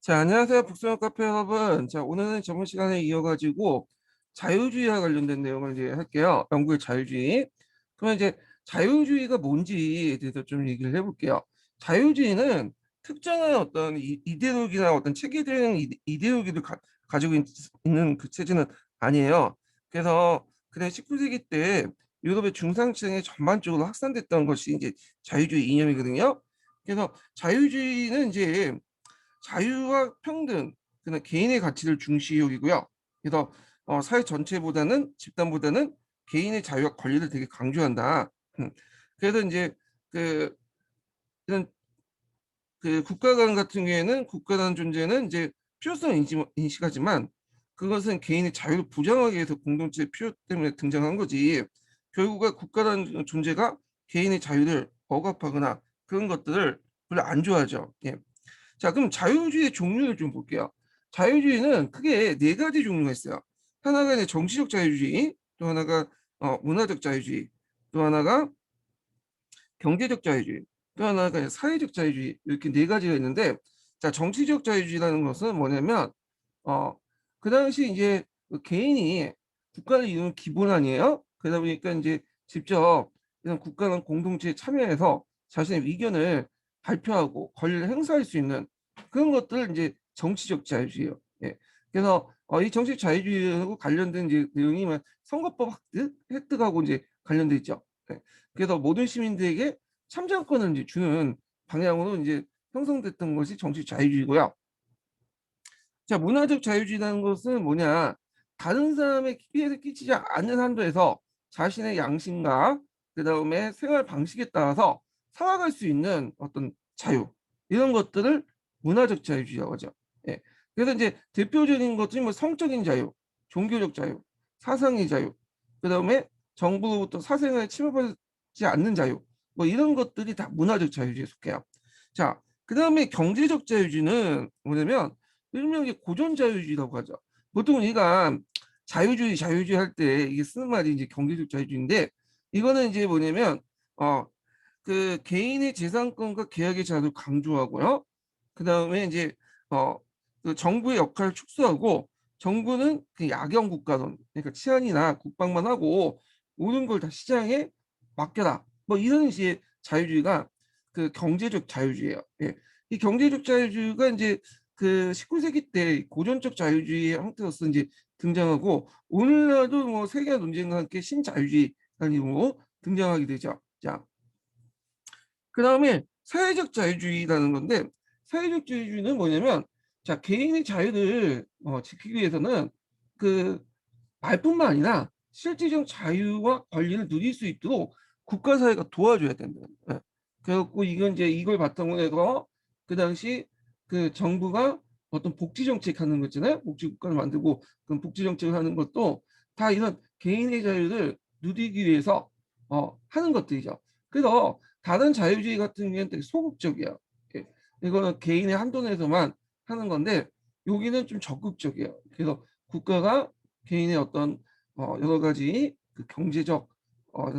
자, 안녕하세요. 북소형 카페 여러분. 자, 오늘은 저번 시간에 이어가지고 자유주의와 관련된 내용을 이제 할게요. 영국의 자유주의. 그러면 이제 자유주의가 뭔지에 대해서 좀 얘기를 해볼게요. 자유주의는 특정한 어떤 이데올로기나 어떤 체계적인 이데올로기를 가지고 있는 그 체제는 아니에요. 그래서 19세기 때 유럽의 중상층에 전반적으로 확산됐던 것이 이제 자유주의 이념이거든요. 그래서 자유주의는 이제 자유와 평등, 그다음 개인의 가치를 중시 여기고요. 그래서 사회 전체보다는 집단보다는 개인의 자유와 권리를 되게 강조한다. 그래서 이제 그 이런 국가관 같은 경우에는 국가라는 존재는 이제 필요성을 인식하지만 그것은 개인의 자유를 보장하기 위해서 공동체의 필요 때문에 등장한 거지. 결국은 국가라는 존재가 개인의 자유를 억압하거나 그런 것들을 별로 안 좋아하죠. 예. 자, 그럼 자유주의의 종류를 좀 볼게요. 자유주의는 크게 네 가지 종류가 있어요. 하나가 이제 정치적 자유주의, 또 하나가 문화적 자유주의, 또 하나가 경제적 자유주의, 또 하나가 사회적 자유주의, 이렇게 네 가지가 있는데, 자, 정치적 자유주의라는 것은 뭐냐면 어, 그 당시 이제 그 개인이 국가를 이루는 기본 아니에요. 그러다 보니까 이제 직접 이런 국가는 공동체에 참여해서 자신의 의견을 발표하고 권리를 행사할 수 있는 그런 것들을 이제 정치적 자유주의예요. 예. 그래서 이 정치적 자유주의하고 관련된 이제 내용이 선거법 획득하고 이제 관련돼 있죠. 예. 그래서 모든 시민들에게 참정권을 이제 주는 방향으로 이제 형성됐던 것이 정치 자유주의고요. 자, 문화적 자유주의라는 것은 뭐냐? 다른 사람의 피해를 끼치지 않는 한도에서 자신의 양심과 그다음에 생활 방식에 따라서 살아갈 수 있는 어떤 자유 이런 것들을 문화적 자유주의라고 하죠. 예. 그래서 이제 대표적인 것들이 뭐 성적인 자유, 종교적 자유, 사상의 자유, 그다음에 정부로부터 사생활에 침입하지 않는 자유, 뭐 이런 것들이 다 문화적 자유주의에 속해요. 자, 그다음에 경제적 자유주의는 뭐냐면 일명 이게 고전 자유주의라고 하죠. 보통 우리가 자유주의 할 때 이게 쓰는 말이 이제 경제적 자유주의인데 이거는 이제 뭐냐면 개인의 재산권과 계약의 자유를 강조하고요. 그다음에 이제 어 그 정부의 역할을 축소하고 정부는 그 야경 국가론 그러니까 치안이나 국방만 하고 모든 걸 다 시장에 맡겨라. 뭐 이런 이제 자유주의가 그 경제적 자유주의예요. 예. 이 경제적 자유주의가 이제 그 19세기 때 고전적 자유주의의 형태로서 이제 등장하고 오늘날도 뭐 세계화 논쟁과 함께 신자유주의라는 이름으로 등장하게 되죠. 자, 그 다음에 사회적 자유주의라는 건데 사회적 자유주의는 뭐냐면 자 개인의 자유를 지키기 위해서는 그 말뿐만 아니라 실질적 자유와 권리를 누릴 수 있도록 국가 사회가 도와줘야 된다. 예. 그래갖고 이건 이제 이걸 바탕으로 해서 그 당시 그 정부가 어떤 복지 정책 하는 거 있잖아요. 복지 국가를 만들고 그런 복지 정책을 하는 것도 다 이런 개인의 자유를 누리기 위해서 하는 것들이죠. 그래서 다른 자유주의 같은 경우에는 되게 소극적이에요. 예. 이거는 개인의 한도 내에서만 하는 건데 여기는 좀 적극적이에요. 그래서 국가가 개인의 어떤 여러 가지 그 경제적,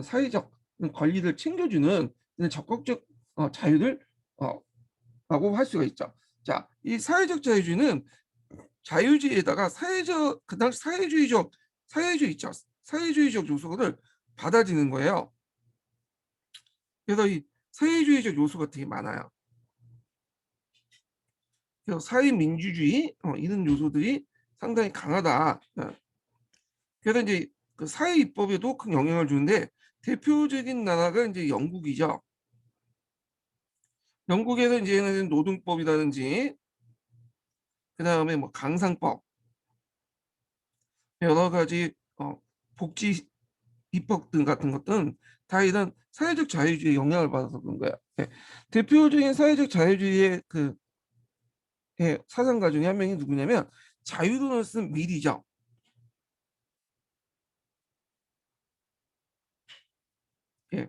사회적 권리를 챙겨주는 적극적 자유를 어, 라고 할 수가 있죠. 자, 이 사회적 자유주의는 자유주의에다가 그 당시 사회주의 있죠. 사회주의적 요소를 받아지는 거예요. 그래서 이 사회주의적 요소가 되게 많아요. 그래서 사회민주주의 이런 요소들이 상당히 강하다. 그래서 이제 그 사회 입법에도 큰 영향을 주는데 대표적인 나라가 이제 영국이죠. 영국에서 이제는 노동법이라든지 그다음에 뭐 강상법 여러 가지 복지 입법 등 같은 것들은 다 이런 사회적 자유주의에 영향을 받아서 그런 거야. 예. 대표적인 사회적 자유주의의 그 사상가 중에 한 명이 누구냐면 자유론을 쓴 밀이죠. 예.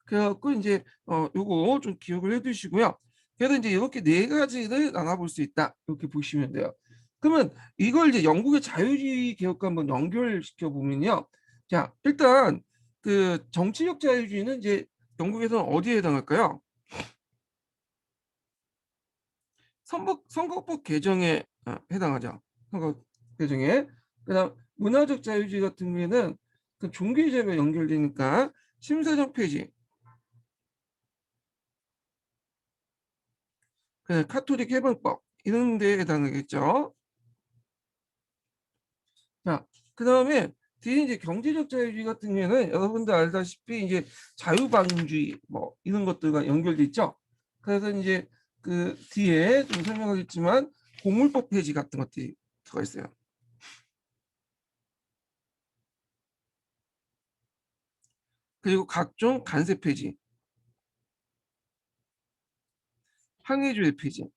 그래갖고 이제 요거 좀 기억을 해두시고요. 그래서 이제 이렇게 네 가지를 나눠볼 수 있다. 이렇게 보시면 돼요. 그러면 이걸 이제 영국의 자유주의 개혁과 한번 연결시켜 보면요. 자, 일단 그 정치적 자유주의는 이제 영국에서는 어디에 해당할까요? 선거법 개정에 해당하죠. 선거 개정에. 그다음 문화적 자유주의 같은 경우에는 그 종교제가 연결되니까 심사정 폐지, 그 카톨릭 해방법 이런 데에 해당하겠죠. 자, 그다음에 뒤에 이제 경제적 자유주의 같은 경우에는 여러분들 알다시피 이제 자유방임주의 뭐 이런 것들과 연결돼 있죠. 그래서 이제 그 뒤에 좀 설명하겠지만 고물법 폐지 같은 것들이 들어가 있어요. 그리고 각종 간세 폐지, 항해주의 폐지,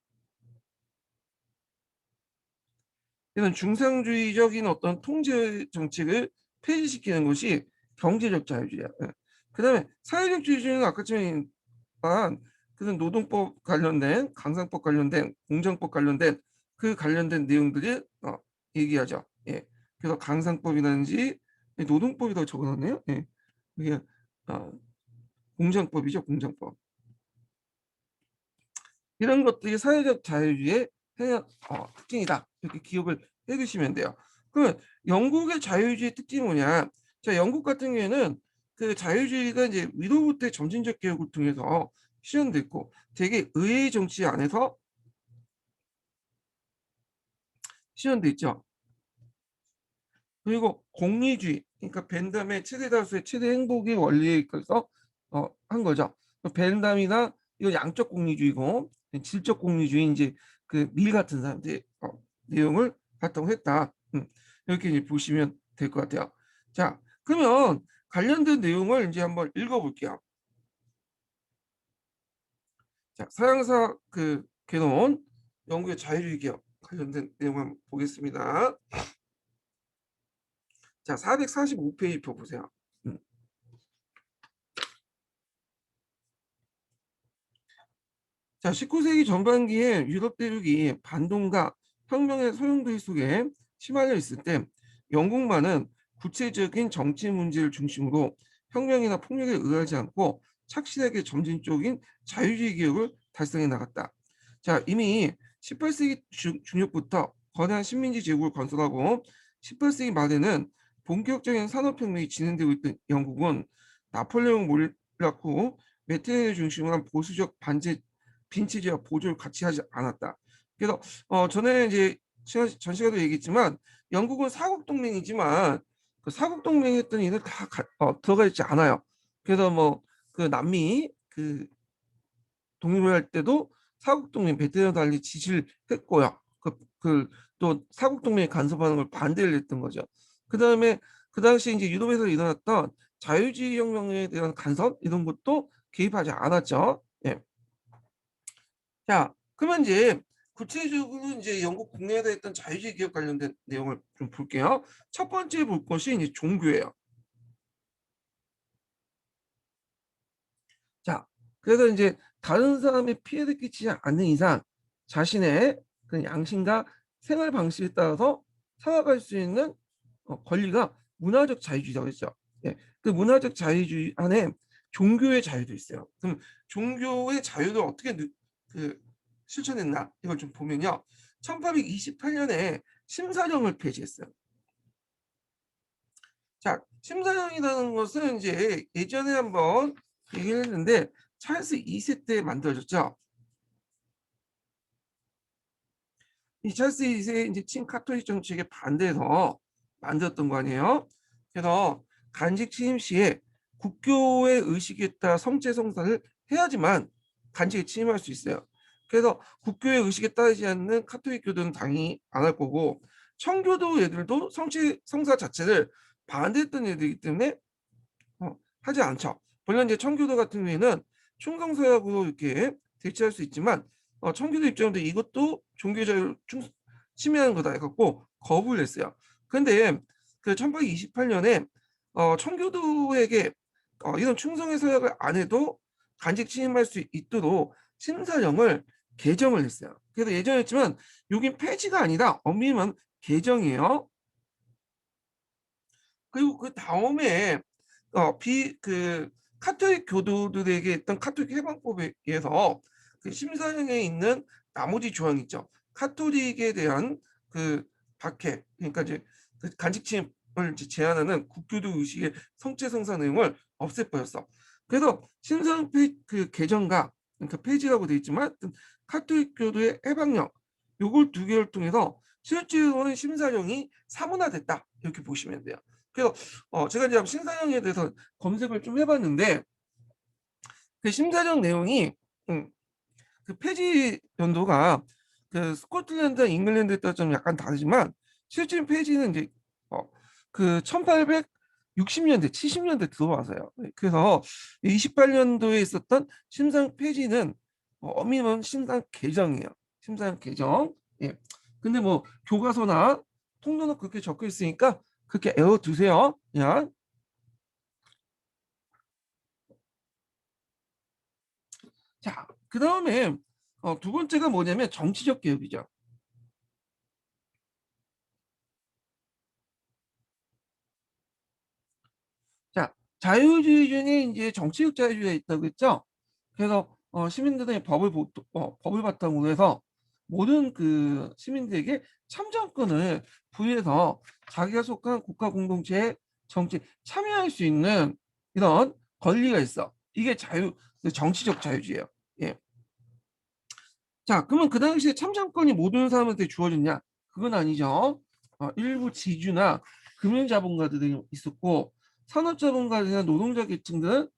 이런 중상주의적인 어떤 통제 정책을 폐지시키는 것이 경제적 자유주의야. 예. 그다음에 사회적 자유주의는 아까 전에 그런 노동법 관련된, 강상법 관련된, 공정법 관련된 그 관련된 내용들이 얘기하죠. 예. 그래서 강상법이라든지 노동법이라고 적어놨네요. 예. 이게 어, 공정법이죠, 공정법. 이런 것들이 사회적 자유주의의 특징이다. 이렇게 기억을 해두시면 돼요. 그러면 영국의 자유주의 특징이 뭐냐? 자, 영국 같은 경우에는 그 자유주의가 이제 위로부터의 점진적 개혁을 통해서 실현됐고, 되게 의회 정치 안에서 실현돼 있죠. 그리고 공리주의, 그러니까 벤담의 최대 다수의 최대 행복의 원리에 이끌어서 한 거죠. 벤담이나 이거 양적 공리주의고 질적 공리주의 이제 그 밀 같은 사람들의 내용을 바탕으로 했다. 이렇게 이제 보시면 될 것 같아요. 자, 그러면 관련된 내용을 이제 한번 읽어볼게요. 자, 서양사 그 개론 영국의 자유주의 개혁 관련된 내용 한번 보겠습니다. 자, 445페이지 펴보세요. 음. 자, 19세기 전반기에 유럽 대륙이 반동과 혁명의 소용돌이 속에 휘말려 있을 때 영국만은 구체적인 정치 문제를 중심으로 혁명이나 폭력에 의하지 않고 착실하게 점진적인 자유주의 개혁을 달성해 나갔다. 자, 이미 18세기 중엽부터 거대한 식민지 제국을 건설하고 18세기 말에는 본격적인 산업혁명이 진행되고 있던 영국은 나폴레옹 몰락 후 메테를 중심으로 한 보수적 반제 빈치지와 보조를 같이 하지 않았다. 그래서 전에 이제 전 시간에도 얘기했지만 영국은 사국 동맹이지만 그 사국 동맹 했던 일을 다 들어가 있지 않아요. 그래서 뭐 그 남미 그 독립을 할 때도 사국 동맹 베트남과 달리 지지를 했고요. 또 사국 동맹에 간섭하는 걸 반대를 했던 거죠. 그다음에 그 당시 이제 유럽에서 일어났던 자유주의 혁명에 대한 간섭 이런 것도 개입하지 않았죠. 예. 자, 그러면 이제 구체적으로 이제 영국 국내에서 했던 자유주의 기업 관련된 내용을 좀 볼게요. 첫 번째 볼 것이 이제 종교예요. 자, 그래서 이제 다른 사람의 피해를 끼치지 않는 이상 자신의 그 양심과 생활 방식에 따라서 살아갈 수 있는 권리가 문화적 자유주의라고 했죠. 예, 그 문화적 자유주의 안에 종교의 자유도 있어요. 그럼 종교의 자유를 어떻게 그 실천했나 이걸 좀 보면요. 1828년에 심사령을 폐지했어요. 자, 심사령이라는 것은 이제 예전에 한번 얘기를 했는데 찰스 2세 때 만들어졌죠. 이 찰스 2세 이제 친카톨릭 정책에 반대해서 만들었던 거 아니에요. 그래서 간직 취임 시에 국교의 의식에 따라 성체 성사를 해야지만 간직에 취임할 수 있어요. 그래서 국교의 의식에 따르지 않는 카톨릭 교도는 당연히 안 할 거고 청교도 애들도 성체 성사 자체를 반대했던 애들이기 때문에 하지 않죠. 물론 이제 청교도 같은 경우에는 충성서약으로 이렇게 대체할 수 있지만 청교도 입장에서 이것도 종교 자유를 침해하는 거다 해갖고 거부를 했어요. 그런데 그 1828년에 청교도에게 이런 충성의 서약을 안 해도 간직 취임할 수 있도록 심사령을 개정을 했어요. 그래서 예전했지만 여긴 폐지가 아니라 엄밀히는 개정이에요. 그리고 그 다음에 비 그 카톨릭 교도들에게 했던 카톨릭 해방법에 의해서 그 심사령에 있는 나머지 조항 있죠. 카톨릭에 대한 그 박해, 그러니까 이제 그 간직 침입을 이제 제한하는 국교도 의식의 성체 성사 내용을 없애버렸어. 그래서 신상 그 개정과, 그러니까 폐지라고 되어 있지만 카톨릭교도의 해방령, 요걸 두 개를 통해서 실제로는 심사령이 사문화됐다, 이렇게 보시면 돼요. 그래서 제가 이제 심사령에 대해서 검색을 좀 해봤는데, 그 심사령 내용이 그 폐지 연도가 그 스코틀랜드와 잉글랜드에 따라 좀 약간 다르지만, 실제 폐지는 이제 그 1860년대, 70년대 들어와서요. 그래서 28년도에 있었던 심상 폐지는 어미는 심상 개정이에요. 심상 개정. 예. 근데 뭐 교과서나 통로는 그렇게 적혀 있으니까 그렇게 외워두세요. 그냥. 자, 그 다음에 두 번째가 뭐냐면 정치적 개혁이죠. 자, 자유주의 중에 이제 정치적 자유주의가 있다고 했죠. 그래서 시민들의 법을 바탕으로 해서 모든 그 시민들에게 참정권을 부여해서 자기가 속한 국가 공동체의 정치에 참여할 수 있는 이런 권리가 있어. 이게 정치적 자유주의예요. 예. 자, 그러면 그 당시에 참정권이 모든 사람한테 주어졌냐? 그건 아니죠. 일부 지주나 금융자본가들이 있었고, 산업자본가들이나 노동자 계층들은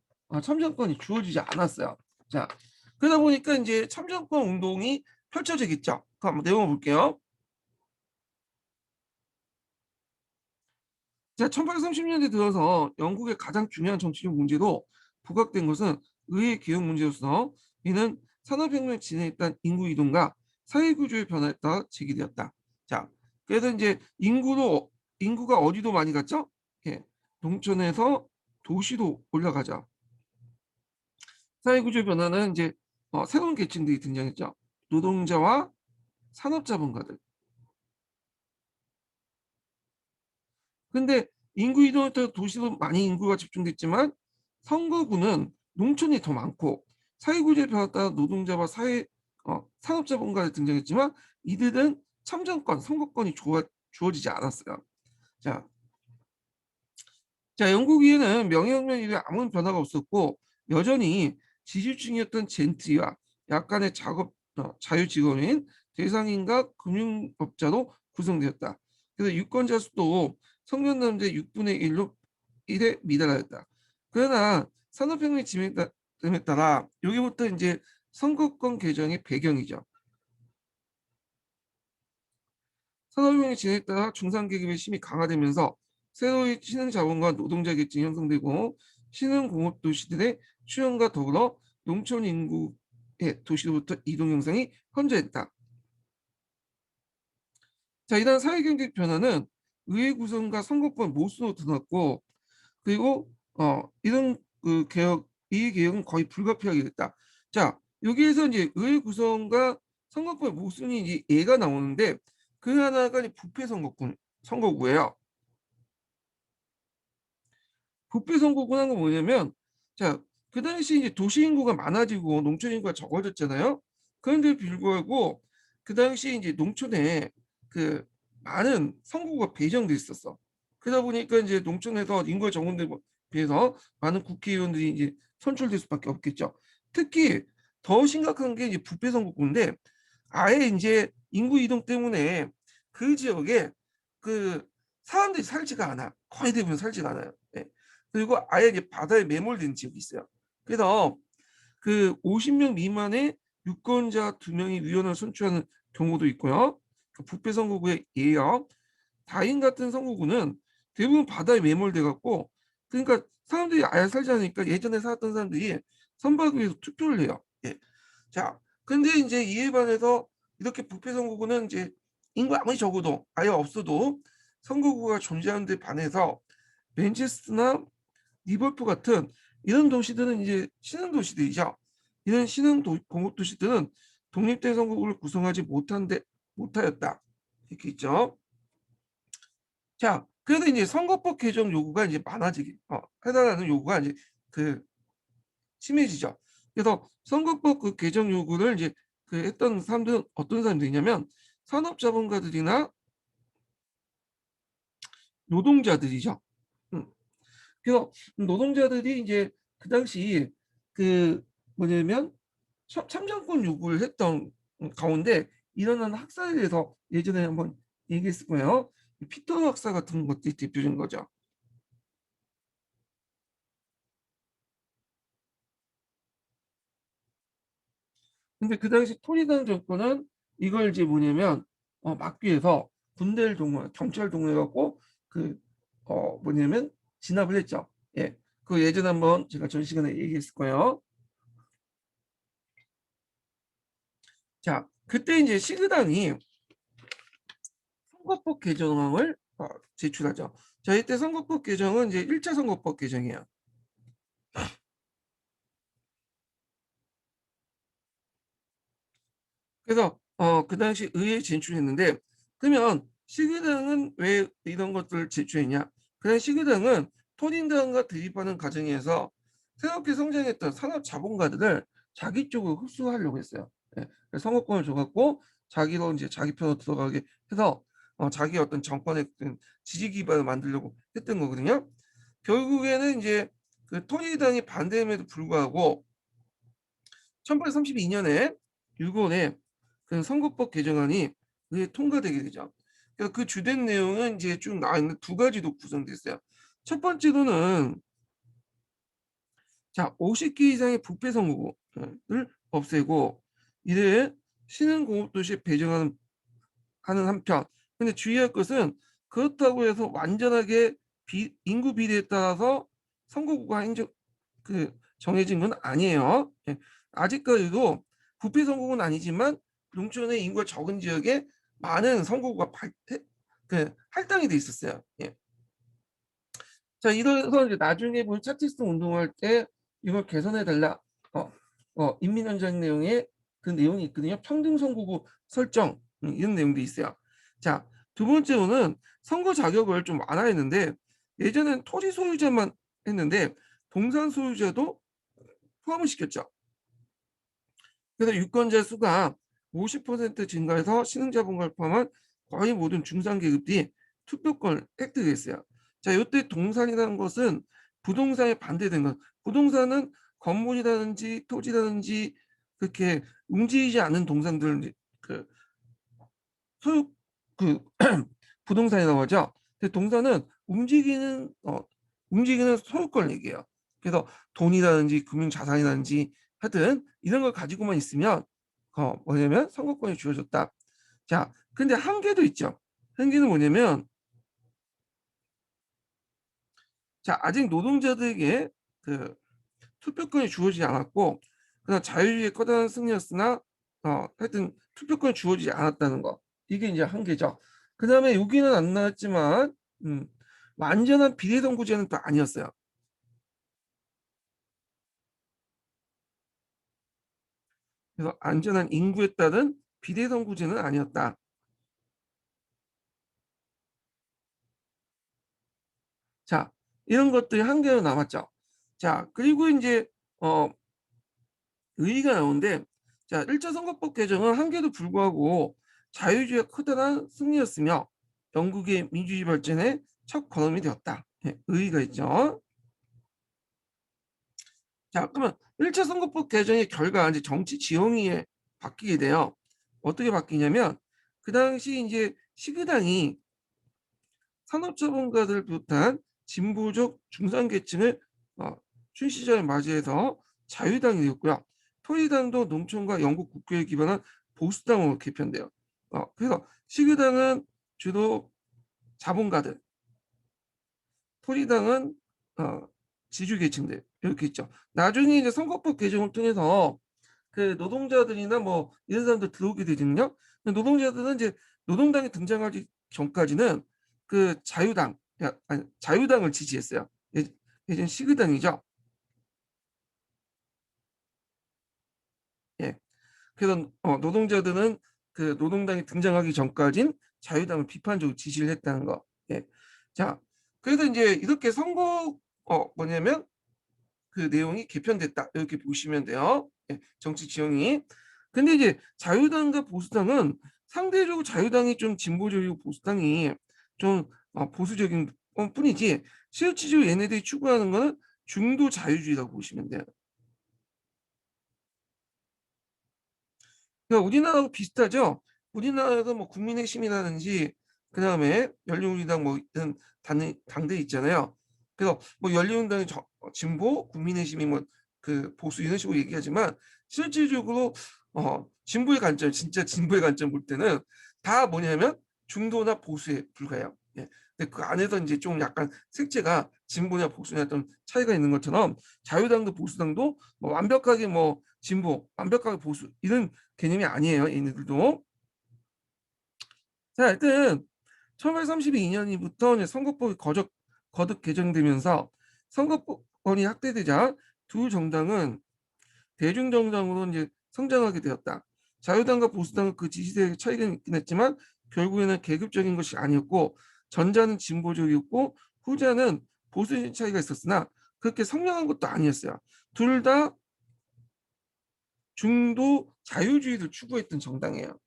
참정권이 주어지지 않았어요. 자, 그러다 보니까 이제 참정권 운동이 펼쳐지겠죠. 그럼 한번 내용을 볼게요. 자, 1830년대 들어서 영국의 가장 중요한 정치적 문제로 부각된 것은 의회 개혁 문제로서, 이는 산업혁명 진행에 따른 인구 이동과 사회구조의 변화에 따라 제기되었다. 자, 그래서 이제 인구가 어디도 많이 갔죠? 예, 농촌에서 도시로 올라가죠. 사회구조 변화는 이제 새로운 계층들이 등장했죠. 노동자와 산업자본가들. 근데 인구 이동에 따라 도시로 많이 인구가 집중됐지만, 선거구는 농촌이 더 많고, 사회구조에 따라 노동자와 산업자본가가 등장했지만, 이들은 참정권, 선거권이 주어지지 않았어요. 자, 영국에는 명예혁명 이후에 아무 변화가 없었고, 여전히 지지층이었던 젠트리와 약간의 자유 직원인 대상인과 금융업자로 구성되었다. 그래서 유권자 수도 성년 남자 6분의 1에 미달하였다. 그러나 산업혁명이 진행됨에 따라 여기부터 이제 선거권 개정의 배경이죠. 산업혁명이 진행에 따라 중산계급의 힘이 강화되면서 새로이 신흥자본과 노동자 계층이 형성되고, 신흥공업 도시들의 출현과 더불어 농촌 인구의 도시로부터 이동 형상이 현저했다. 자, 이러한 사회경제적 변화는 의회 구성과 선거권 모순으로 드러났고, 그리고 이런 그 이 개혁은 거의 불가피하게 됐다. 자, 여기에서 이제 의회 구성과 선거권 모순이 이제 예가 나오는데, 그 하나가 이제 부패 선거구예요. 부패 선거구 하는 건 뭐냐면, 자, 그 당시 이제 도시 인구가 많아지고 농촌 인구가 적어졌잖아요. 그런데 불구하고 그 당시 이제 농촌에 그 많은 선거구가 배정돼 있었어. 그러다 보니까 이제 농촌에서 인구가 적은 데 비해서 많은 국회의원들이 이제 선출될 수밖에 없겠죠. 특히 더 심각한 게 이제 부패 선거구인데, 아예 이제 인구 이동 때문에 그 지역에 그 사람들이 살지가 않아. 거의 대부분 살지가 않아요. 예. 그리고 아예 이제 바다에 매몰된 지역이 있어요. 그래서 그 50명 미만의 유권자 2명이 위원을 선출하는 경우도 있고요. 그 부패 선거구의 예요. 다인 같은 선거구는 대부분 바다에 매몰돼 갖고, 그러니까 사람들이 아예 살지 않으니까 예전에 살았던 사람들이 선거구에 위해서 투표를 해요. 예. 자, 근데 이제 이에 반해서 이렇게 부패 선거구는 이제 인구 아무리 적어도 아예 없어도 선거구가 존재하는 데 반해서 맨체스터나 리버풀 같은 이런 도시들은 이제 신흥 도시들이죠. 이런 공업 도시들은 독립된 선거구를 구성하지 못하였다. 이렇게 있죠. 자, 그래도 이제 선거법 개정 요구가 이제 해달라는 요구가 이제 그 심해지죠. 그래서 선거법 그 개정 요구를 이제 그 했던 사람들은 어떤 사람들이냐면 산업자본가들이나 노동자들이죠. 음. 그래서 노동자들이 이제 그 당시 그 뭐냐면 참정권 요구를 했던 가운데 일어난 학살에 대해서 예전에 한번 얘기했을 거예요. 피터 학살 같은 것들이 대표적인 거죠. 근데 그 당시 토리당 정권은 이걸 이제 뭐냐면 막기 위해서 군대를 동원, 경찰 동원해갖고 그 뭐냐면 진압을 했죠. 예, 그 예전에 한번 제가 전 시간에 얘기했을 거예요. 자, 그때 이제 시그당이 선거법 개정을 제출하죠. 자, 이때 선거법 개정은 이제 1차 선거법 개정이에요. 그래서 그 당시 의회에 진출했는데 그러면 시그당은 왜 이런 것들을 제출했냐? 그 당시 시그당은 토린당과 대립하는 과정에서 새롭게 성장했던 산업 자본가들을 자기 쪽으로 흡수하려고 했어요. 예, 그래서 선거권을 줘갖고 자기로 이제 자기 편으로 들어가게 해서 자기 어떤 정권의 지지 기반을 만들려고 했던 거거든요. 결국에는 이제 그 토리당이 반대임에도 불구하고 1832년에 일본의 그 선거법 개정안이 그게 통과되게 되죠. 그래서 그 주된 내용은 이제 쭉 나와 있는 두 가지로 구성됐어요. 첫 번째로는 자 50개 이상의 부패 선거구를 없애고 이를 신흥공업도시에 배정하는 하는 한편, 근데 주의할 것은 그렇다고 해서 완전하게 인구 비례에 따라서 선거구가 정해진 건 아니에요. 예, 아직까지도 부패 선거구는 아니지만 농촌의 인구가 적은 지역에 많은 선거구가 할당이 돼 있었어요. 예. 자, 이래서 이제 나중에 볼 차티스트 운동할 때 이걸 개선해 달라. 인민헌정 내용에 그 내용이 있거든요. 평등 선거구 설정 이런 내용도 있어요. 자, 두 번째로는 선거 자격을 좀 완화했는데 예전엔 토지 소유자만 했는데 동산 소유자도 포함을 시켰죠. 그래서 유권자 수가 50% 증가해서 신흥자본가를 포함한 거의 모든 중산계급들이 투표권을 획득했어요. 자, 이때 동산이라는 것은 부동산에 반대된 것. 부동산은 건물이라든지 토지라든지 그렇게 움직이지 않는 동산들 그 소유 그 부동산이라고 하죠. 근데 동산은 움직이는 소유권을 얘기해요. 그래서 돈이라든지 금융자산이라든지 하여튼 이런 걸 가지고만 있으면 뭐냐면 선거권이 주어졌다. 자, 근데 한계도 있죠. 한계는 뭐냐면 자 아직 노동자들에게 그 투표권이 주어지지 않았고 그다음 자유주의의 커다란 승리였으나 하여튼 투표권이 주어지지 않았다는 거. 이게 이제 한계죠. 그다음에 여기는 안 나왔지만 완전한 비례선거제는 또 아니었어요. 그래서 안전한 인구에 따른 비례선거제는 아니었다. 자, 이런 것들이 한계로 남았죠. 자, 그리고 이제 의의가 나오는데 자, 1차 선거법 개정은 한계도 불구하고 자유주의의 커다란 승리였으며 영국의 민주주의 발전에 첫 걸음이 되었다. 예, 의의가 있죠. 자, 그러면 1차 선거법 개정의 결과 이제 정치 지형이 바뀌게 돼요. 어떻게 바뀌냐면 그 당시 이제 시그당이 산업자본가들을 비롯한 진보적 중산계층을 출시자를 맞이해서 자유당이 되었고요. 토리당도 농촌과 영국 국교에 기반한 보수당으로 개편돼요. 그래서 시그당은 주로 자본가들, 토리당은 지주계층들 이렇게 있죠. 나중에 이제 선거법 개정을 통해서 그 노동자들이나 뭐 이런 사람들 들어오게 되거든요. 노동자들은 이제 노동당이 등장하기 전까지는 그 자유당을 지지했어요. 예전 시그당이죠. 예. 그래서 노동자들은 그 노동당이 등장하기 전까진 자유당을 비판적으로 지지를 했다는 거. 예. 자, 그래서 이제 이렇게 선거 뭐냐면 그 내용이 개편됐다. 이렇게 보시면 돼요. 예, 정치 지형이. 근데 이제 자유당과 보수당은 상대적으로 자유당이 좀 진보적이고 보수당이 좀 보수적인 뿐이지 실질적으로 얘네들이 추구하는 거는 중도 자유주의라고 보시면 돼요. 그러니까 우리나라하고 비슷하죠. 우리나라도 뭐 국민의힘이라든지 그다음에 열린우리당 뭐 이런 당들 있잖아요. 그래서 뭐 열린우리당이 진보, 국민의힘이 뭐 그 보수 이런 식으로 얘기하지만 실질적으로 진보의 관점, 진짜 진보의 관점 볼 때는 다 뭐냐면 중도나 보수에 불과해요. 예. 근데 그 안에서 이제 좀 약간 색채가 진보냐 보수냐 어떤 차이가 있는 것처럼 자유당도 보수당도 뭐 완벽하게 뭐 진보, 완벽하게 보수 이런 개념이 아니에요. 얘네들도. 자, 하여튼 1832년부터 이제 선거법이 거듭 개정되면서 선거권이 확대되자 두 정당은 대중정당으로 이제 성장하게 되었다. 자유당과 보수당은 그 지지세의 차이가 있긴 했지만 결국에는 계급적인 것이 아니었고 전자는 진보적이었고 후자는 보수적인 차이가 있었으나 그렇게 선명한 것도 아니었어요. 둘 다 중도 자유주의를 추구했던 정당이에요.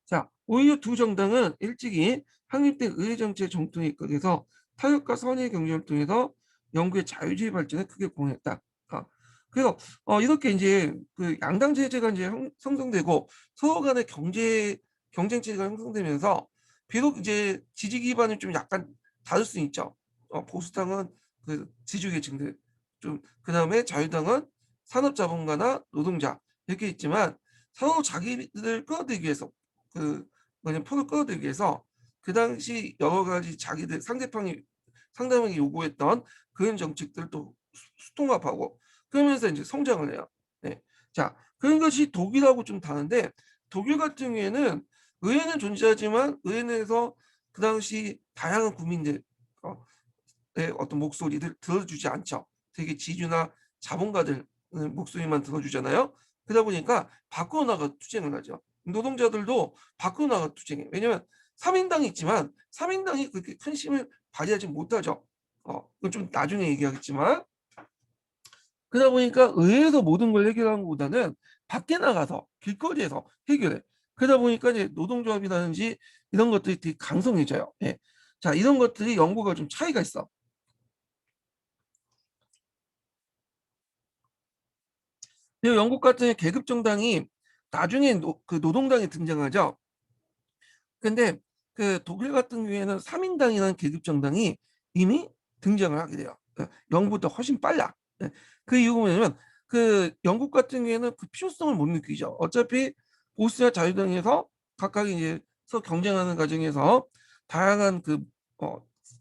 자, 오히려 두 정당은 일찍이 확립된 의회정치의 정통에 입각해서 타협과 선의 경쟁을 통해서 영국의 자유주의 발전에 크게 공헌했다. 그래서 이렇게 이제 그 양당 제재가 이제 형성되고 서로 간의 경쟁 체제가 형성되면서 비록 이제 지지 기반이 좀 약간 다를 수 있죠. 보수당은 그 지주계층들 좀 그다음에 자유당은 산업자본가나 노동자 이렇게 있지만 서로 자기들 끌어들이기 위해서 그 뭐냐면 표를 끌어들이기 위해서 그 당시 여러 가지 자기들 상대방이 요구했던 그런 정책들을 또 수통합하고 그러면서 이제 성장을 해요. 네. 자, 그런 것이 독일하고 좀 다른데 독일 같은 경우에는 의회는 존재하지만 의회 내에서 그 당시 다양한 국민들의 어떤 목소리를 들어주지 않죠. 되게 지주나 자본가들 목소리만 들어주잖아요. 그러다 보니까 밖으로 나가 투쟁을 하죠. 노동자들도 밖으로 나가 투쟁해. 왜냐하면 3인당이 있지만 3인당이 그렇게 큰 힘을 발휘하지 못하죠. 그건 좀 나중에 얘기하겠지만 그러다 보니까 의회에서 모든 걸 해결하는 것보다는 밖에 나가서 길거리에서 해결해. 그러다 보니까 이제 노동조합이라든지 이런 것들이 되게 강성해져요. 예. 자, 이런 것들이 연구가 좀 차이가 있어. 그리고 영국 같은 계급 정당이 나중에 그 노동당이 등장하죠. 근데 그 독일 같은 경우에는 3인당이라는 계급 정당이 이미 등장을 하게 돼요. 영국보다 훨씬 빨라. 예. 그 이유가 뭐냐면 그 영국 같은 경우에는 그 필요성을 못 느끼죠. 어차피 보수와 자유당에서 각각 이제 서 경쟁하는 과정에서 다양한 그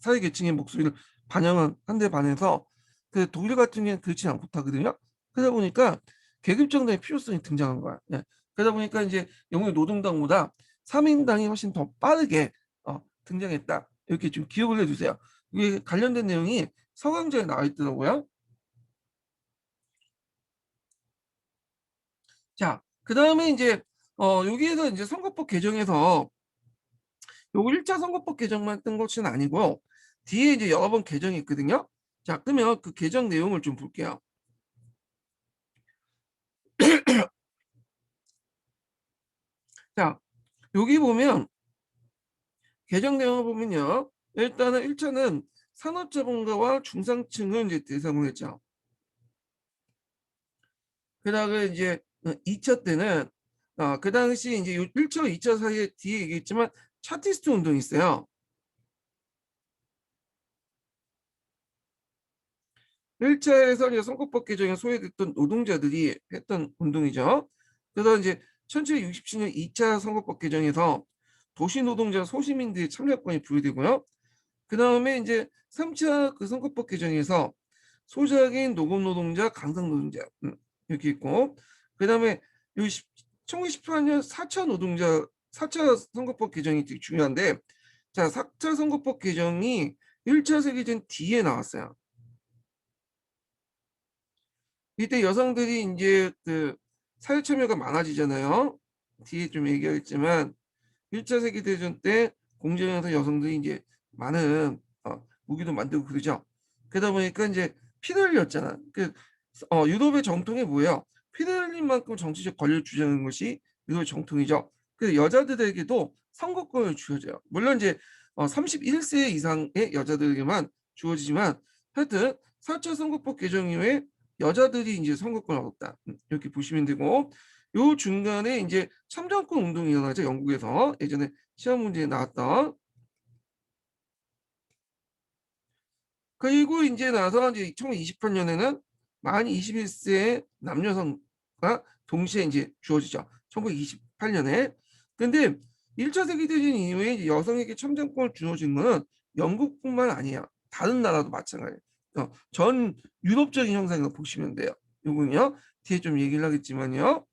사회 계층의 목소리를 반영한 한데 반해서 그 독일 같은 경우에는 그렇지 않거든요. 그러다 보니까 계급 정당의 필요성이 등장한 거야. 예. 그러다 보니까 이제 영국의 노동당보다 3인당이 훨씬 더 빠르게 등장했다. 이렇게 좀 기억을 해주세요. 이게 관련된 내용이 서강조에 나와 있더라고요. 자, 그 다음에 이제 여기에서 이제 선거법 개정에서 요거 1차 선거법 개정만 뜬 것은 아니고 뒤에 이제 여러 번 개정이 있거든요. 자, 그러면 그 개정 내용을 좀 볼게요. 자, 여기 보면 개정 내용을 보면요. 일단은 1차는 산업자본가와 중상층을 이제 대상으로 했죠. 그다음에 이제 2차 때는 그 당시 이제 1차, 2차 사이에 뒤에 얘기했지만 차티스트 운동이 있어요. 1차에서 이제 선거법 개정에 소외됐던 노동자들이 했던 운동이죠. 그래서 이제 1767년 2차 선거법 개정에서 도시노동자 소시민들의 참여권이 부여되고요. 그 다음에 이제 3차 그 선거법 개정에서 소작인 노동노동자, 강성노동자 이렇게 있고 그 다음에 1918년 4차 노동자 4차 선거법 개정이 되게 중요한데 자 4차 선거법 개정이 1차 세계대전 뒤에 나왔어요. 이때 여성들이 이제 그 사회 참여가 많아지잖아요. 뒤에 좀 얘기하겠지만 1차 세계대전 때 공장에서 여성들이 이제 많은 무기도 만들고 그러죠. 그러다 보니까 이제 피 흘렸잖아. 유럽의 정통이 뭐예요? 피 흘린 만큼 정치적 권리를 주장하는 것이 유럽의 정통이죠. 그래서 여자들에게도 선거권을 주어져요. 물론 이제 31세 이상의 여자들에게만 주어지지만 하여튼 4차 선거법 개정 이후에 여자들이 이제 선거권을 얻었다. 이렇게 보시면 되고 요 중간에 이제 참정권 운동이 일어나죠. 영국에서 예전에 시험 문제에 나왔던. 그리고 이제 나서 이제 1928년에는 만 21세의 남녀선과 동시에 이제 주어지죠. 1928년에. 근데 1차 세계대전 이후에 이제 여성에게 참정권을 주어진 거는 영국뿐만 아니에요. 다른 나라도 마찬가지예요. 전 유럽적인 형상이라고 보시면 돼요. 요거는요. 뒤에 좀 얘기를 하겠지만요.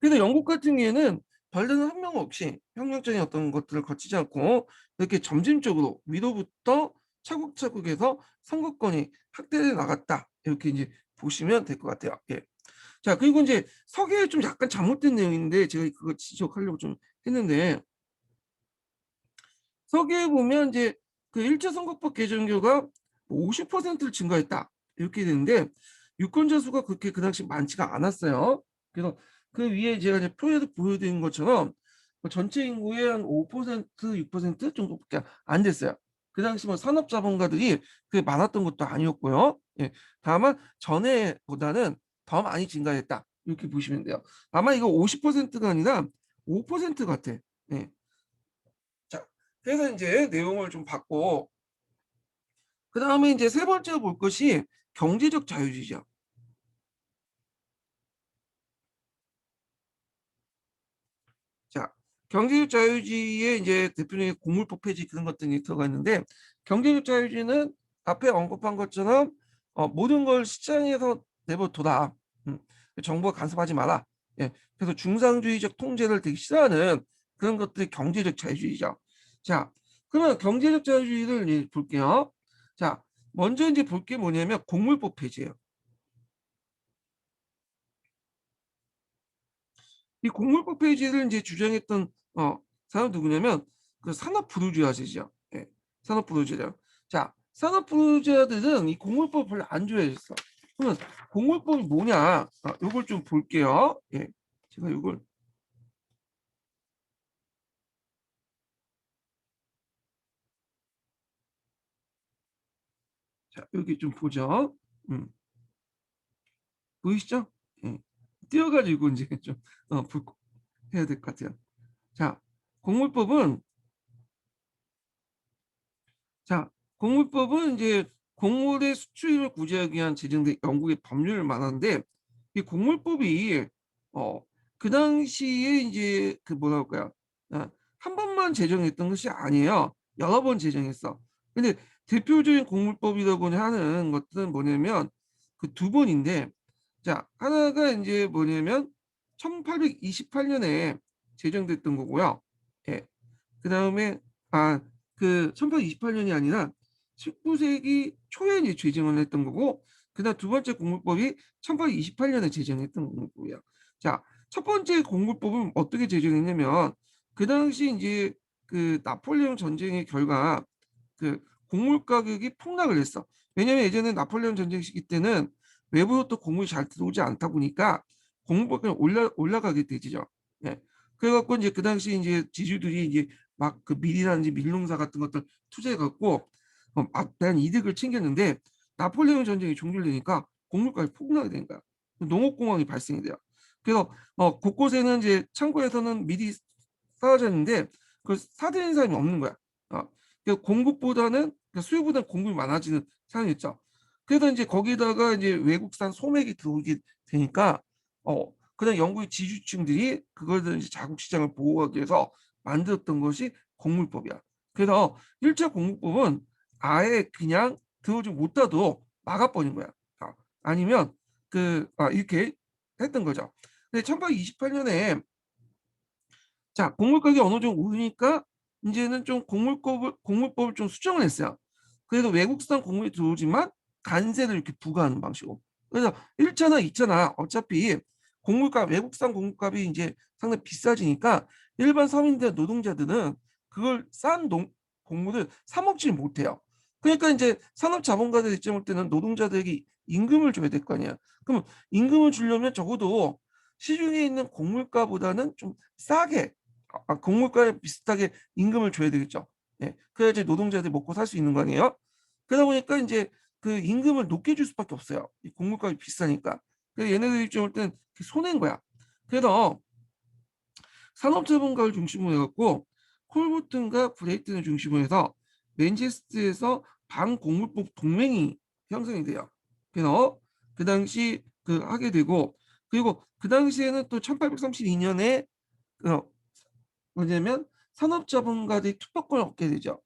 그래서 영국 같은 경우에는 별다른 혁명 없이 혁명적인 어떤 것들을 거치지 않고 이렇게 점진적으로 위로부터 차곡차곡 해서 선거권이 확대돼 나갔다. 이렇게 이제 보시면 될 것 같아요. 예. 자, 그리고 이제 서기에 좀 약간 잘못된 내용인데 제가 그거 지적하려고 좀 했는데 서기에 보면 이제 그 1차 선거법 개정 결과 50%를 증가했다. 이렇게 되는데 유권자 수가 그렇게 그 당시 많지가 않았어요. 그래서 그 위에 제가 이제 표에도 보여드린 것처럼 전체 인구의 한 5%, 6% 정도밖에 안 됐어요. 그 당시 뭐 산업자본가들이 그 많았던 것도 아니었고요. 예, 다만 전에보다는 더 많이 증가했다. 이렇게 보시면 돼요. 아마 이거 50%가 아니라 5% 같아. 예. 자, 그래서 이제 내용을 좀 봤고, 그 다음에 이제 세 번째로 볼 것이 경제적 자유주의죠. 자, 경제적 자유주의의 이제 대표적인 공물법 폐지 그런 것들이 들어가 있는데, 경제적 자유주의는 앞에 언급한 것처럼 모든 걸 시장에서 내버려둬라. 음, 정부가 간섭하지 마라. 예, 그래서 중상주의적 통제를 되게 싫어하는 그런 것들이 경제적 자유주의죠. 자, 그러면 경제적 자유주의를 이제 볼게요. 자, 먼저 이제 볼 게 뭐냐면 공물법 폐지예요. 이 공물법 폐지를 이제 주장했던 사람 누구냐면 그 산업 부르주아시죠. 예, 산업 부르주아. 자, 산업 부르주아들은 이 공물법 별로 안 좋아했어. 그러면 공물법이 뭐냐? 요걸 좀 볼게요. 예, 제가 요걸 자 여기 좀 보죠. 음, 보이시죠? 예, 띄어가지고 이제 좀 해야 될 것 같아요. 자, 공물법은 자, 공물법은 이제 곡물의 수출을 구제하기 위한 제정된 영국의 법률을 말하는데 이 곡물법이 어, 그 당시에 이제 그 뭐라 할까요? 한 번만 제정했던 것이 아니에요. 여러 번 제정했어. 근데 대표적인 곡물법이라고 하는 것들은 뭐냐면 그 두 번인데 자, 하나가 이제 뭐냐면 1828년에 제정됐던 거고요. 예. 그다음에 그 1828년이 아니라 19세기 초에 이제 제정을 했던 거고 그다음 두 번째 공물법이 1828년에 제정했던 공물법이야. 자, 첫 번째 공물법은 어떻게 제정했냐면 그 당시 이제 그 나폴레옹 전쟁의 결과 그 곡물 가격이 폭락을 했어. 왜냐면 예전에 나폴레옹 전쟁 시기 때는 외부로부터 곡물이 잘 들어오지 않다 보니까 곡물가격이 올라가게 되죠. 예. 그래갖고 이제 그 당시 이제 지주들이 이제 막 그 밀이라든지 밀농사 같은 것들 투자해갖고 막대한 이득을 챙겼는데 나폴레옹 전쟁이 종결되니까 곡물가격이 폭락이 된 거야. 농업공황이 발생이 돼요. 그래서 곳곳에는 이제 창고에서는 밀이 쌓아졌는데 그걸 사들이는 사람이 없는 거야. 공급보다는 수요보다는 공급이 많아지는 상황이었죠. 그래서 이제 거기다가 이제 외국산 소맥이 들어오게 되니까 그냥 영국의 지주층들이 그걸 이제 자국 시장을 보호하기 위해서 만들었던 것이 공물법이야. 그래서 1차 공물법은 아예 그냥 들어오지 못하도록 막아버린 거야. 아니면 이렇게 했던 거죠. 근데 1828년에 자, 곡물가격이 어느 정도 오르니까 이제는 좀 곡물법을 좀 수정을 했어요. 그래서 외국산 곡물이 들어오지만 관세를 이렇게 부과하는 방식으로. 그래서 1차나 2차나 어차피 외국산 곡물값이 이제 상당히 비싸지니까 일반 서민들 노동자들은 그걸 곡물을 사 먹지 못해요. 그러니까 이제 산업자본가들 입장 볼 때는 노동자들에게 임금을 줘야 될 거 아니야. 그럼 임금을 주려면 적어도 시중에 있는 곡물가보다는 좀 싸게, 곡물가에 비슷하게 임금을 줘야 되겠죠. 예, 그래야지 노동자들이 먹고 살 수 있는 거 아니에요. 그러다 보니까 이제 그 임금을 높게 줄 수밖에 없어요. 이 곡물가가 비싸니까. 그래서 얘네들 입장 볼 때는 손해인 거야. 그래서 산업자본가를 중심으로 해갖고 콜볼튼과 브레이튼을 중심으로 해서 맨체스터에서 반공물법 동맹이 형성이 돼요. 그래서 그 당시 그 하게 되고, 그리고 그 당시에는 또 1832년에 뭐냐면 산업자본가들이 투표권을 얻게 되죠.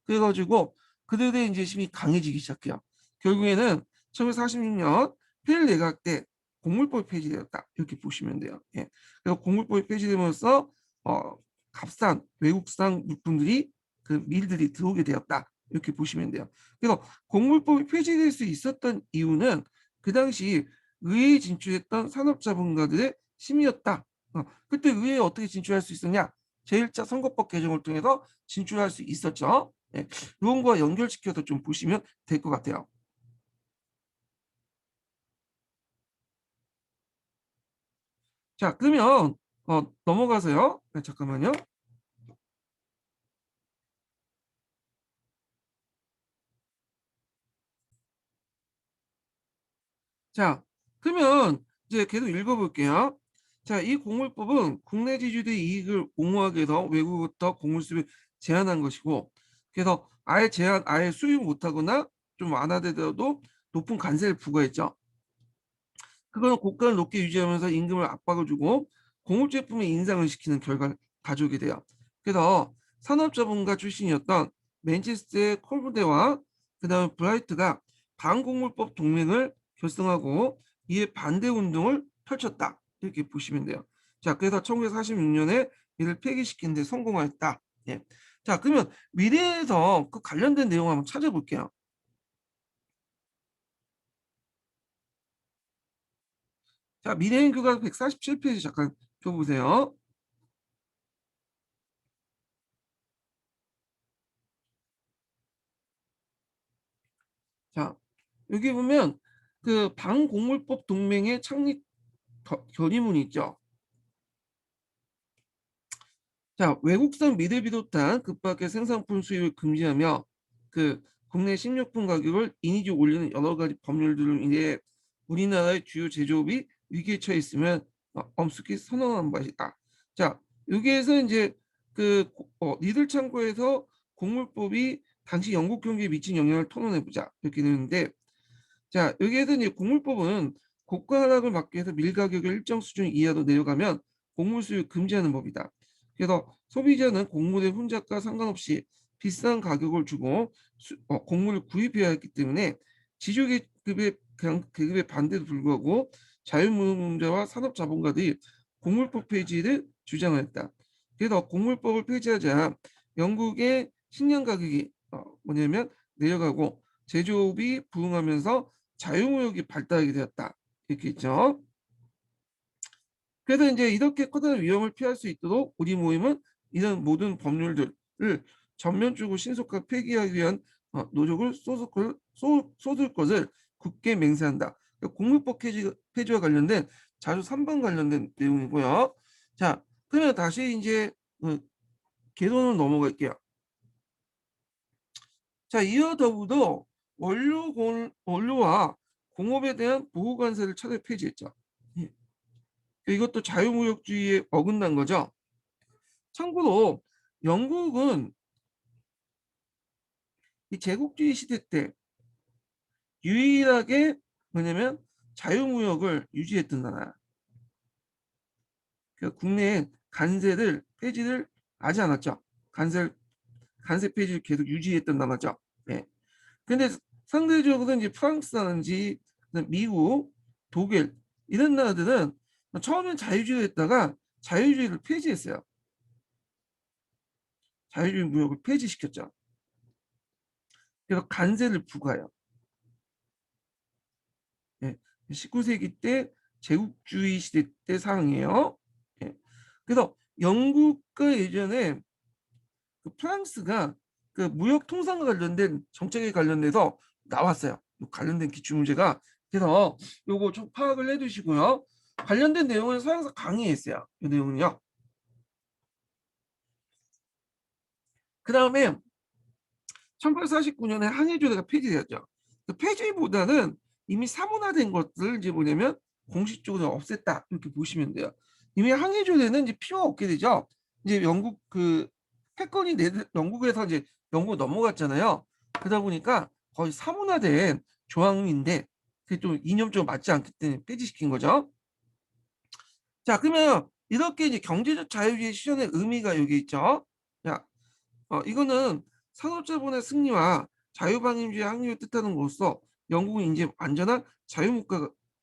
그래가지고 그들의 이제 힘이 강해지기 시작해요. 결국에는 1946년 페일 내각 때 공물법이 폐지되었다, 이렇게 보시면 돼요. 예. 그래서 공물법이 폐지되면서 어, 값싼 외국산 물품들이, 그 밀들이 들어오게 되었다, 이렇게 보시면 돼요. 그래서 공물법이 폐지될 수 있었던 이유는 그 당시 의회에 진출했던 산업자본가들의 힘이었다. 그때 의회에 어떻게 진출할 수 있었냐? 제1차 선거법 개정을 통해서 진출할 수 있었죠. 예, 이런 거와 연결시켜서 좀 보시면 될 것 같아요. 자, 그러면 넘어가세요. 네, 잠깐만요. 자, 그러면 이제 계속 읽어볼게요. 자, 이 공물법은 국내 지주의 이익을 옹호하기 위해서 외국부터 공물 수입을 제한한 것이고, 그래서 아예 수입 못하거나 좀 완화되더라도 높은 관세를 부과했죠. 그거는 고가를 높게 유지하면서 임금을 압박을 주고 공업 제품의 인상을 시키는 결과를 가져오게 돼요. 그래서 산업자본가 출신이었던 맨체스터의 콜브대와 그다음에 브라이트가 반공물법 동맹을 결성하고 이에 반대 운동을 펼쳤다, 이렇게 보시면 돼요. 자, 그래서 1946년에 이를 폐기시키는 데 성공하였다. 예. 자, 그러면 미래에서 그 관련된 내용을 한번 찾아볼게요. 자, 미래연구가 147페이지 잠깐 펴보세요. 자, 여기 보면 그 방공물법 동맹의 창립 결의문이 있죠. 자, 외국산 밀을 비롯한 급박의 생산품 수입을 금지하며 그 국내 식료품 가격을 인위적으로 올리는 여러 가지 법률들로 인해 우리나라의 주요 제조업이 위기에 처해 있으면 엄숙히 선언한 바이다. 자, 여기에서 이제 니들 창고에서 곡물법이 당시 영국 경기에 미친 영향을 토론해 보자, 이렇게 되는데, 자, 여기에서 이제 곡물법은 고가 하락을 막기 위해서 밀 가격을 일정 수준 이하로 내려가면 곡물 수입을 금지하는 법이다. 그래서 소비자는 곡물의 혼잡과 상관없이 비싼 가격을 주고 곡물을 구입해야 했기 때문에 지주계급의 반대도 불구하고 자유무역자와 산업자본가들이 곡물법 폐지를 주장했다. 그래서 곡물법을 폐지하자 영국의 식량 가격이 뭐냐면 내려가고 제조업이 부흥하면서 자유무역이 발달하게 되었다, 이렇게 있죠. 그래서 이제 이렇게 커다란 위험을 피할 수 있도록 우리 모임은 이런 모든 법률들을 전면적으로 신속하게 폐기하기 위한 노력을 쏟을 것을 굳게 맹세한다. 그러니까 공무법 폐지와 관련된 자료 3번 관련된 내용이고요. 자, 그러면 다시 이제 개론으로 넘어갈게요. 자, 이어 더불어 원료와 공업에 대한 보호 관세를 차례 폐지했죠. 예. 이것도 자유무역주의에 어긋난 거죠. 참고로 영국은 이 제국주의 시대 때 유일하게 뭐냐면 자유무역을 유지했던 나라. 그러니까 국내에 관세를 폐지를 하지 않았죠. 관세 폐지를 계속 유지했던 나라죠. 네. 근데 상대적으로 이제 프랑스라든지 미국, 독일 이런 나라들은 처음엔 자유주의였다가 자유주의를 폐지했어요. 자유주의 무역을 폐지시켰죠. 그래서 관세를 부과해요. 예. 19세기 때 제국주의 시대 때 상황이에요. 예. 그래서 영국과 예전에 그 프랑스가 그 무역 통상과 관련된 정책에 관련돼서 나왔어요. 관련된 기출 문제가. 그래서 요거 좀 파악을 해두시고요. 관련된 내용은 서양사 강의했어요. 이 내용은요. 그 다음에 1849년에 항해조례가 폐지되었죠. 그 폐지보다는 이미 사문화된 것들을 이제 뭐냐면 공식적으로 없앴다 이렇게 보시면 돼요. 이미 항해조례는 이제 필요가 없게 되죠. 이제 영국 그 패권이 영국에서 이제 영국 넘어갔잖아요. 그러다 보니까 거의 사문화된 조항인데 그게 좀 이념적으로 맞지 않기 때문에 폐지시킨 거죠. 자, 그러면 이렇게 이제 경제적 자유주의 실현의 의미가 여기 있죠. 자, 이거는 산업자본의 승리와 자유방임주의 확립을 뜻하는 것으로 영국은 이제 완전한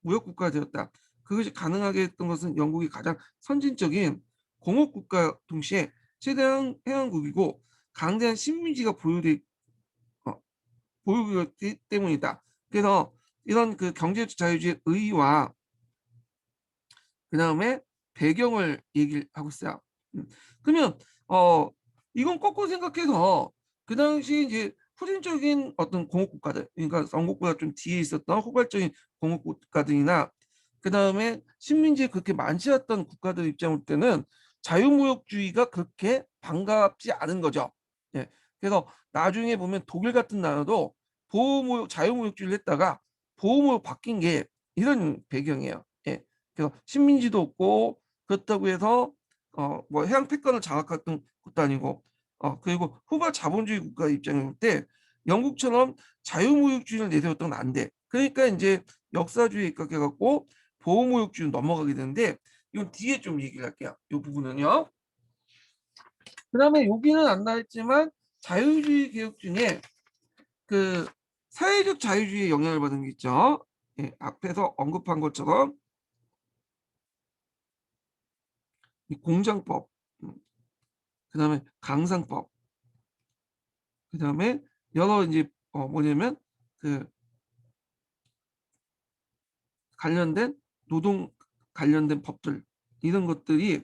무역국가가 되었다. 그것이 가능하게 했던 것은 영국이 가장 선진적인 공업국가 동시에 최대한 해양국이고 강대한 식민지가 어, 보유되기 때문이다. 그래서 이런 그 경제적 자유주의 의의와 그 다음에 배경을 얘기를 하고 있어요. 그러면 이건 거꾸로 생각해서 그 당시 이제 후진적인 어떤 공업국가들, 그러니까 선진국보다 좀 뒤에 있었던 후발적인 공업국가들이나 그 다음에 식민지에 그렇게 많지 않았던 국가들 입장일 때는 자유무역주의가 그렇게 반갑지 않은 거죠. 예. 그래서 나중에 보면 독일 같은 나라도 자유무역주의를 했다가 보호무역 바뀐 게 이런 배경이에요. 예. 그래서 식민지도 없고 그렇다고 해서 뭐 해양 패권을 장악했던 것도 아니고 그리고 후발 자본주의 국가 입장에 볼 때 영국처럼 자유무역주의를 내세웠던 건 안 돼. 그러니까 이제 역사주의에 입각해갖고 보호무역주의로 넘어가게 되는데 이건 뒤에 좀 얘기를 할게요. 이 부분은요. 그다음에 여기는 안 나왔지만 자유주의 개혁 중에 그 사회적 자유주의에 영향을 받은 게 있죠. 예, 앞에서 언급한 것처럼 이 공장법, 그다음에 강상법, 그다음에 여러 이제 뭐냐면 그 관련된 노동 관련된 법들 이런 것들이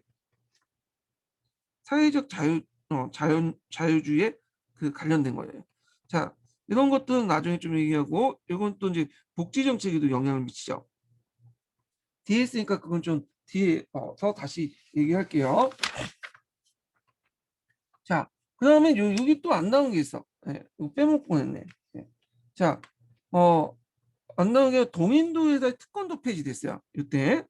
사회적 자유주의에 그 관련된 거예요. 자, 이런 것들은 나중에 좀 얘기하고 이건 또 이제 복지 정책에도 영향을 미치죠. 뒤에 있으니까 그건 좀 뒤에서 다시 얘기할게요. 자, 그다음에 여기 또 안 나온 게 있어. 네, 이거 빼먹고 뻔했네. 네. 자, 안 나온 게 동인도에서 특권도 폐지됐어요. 이때.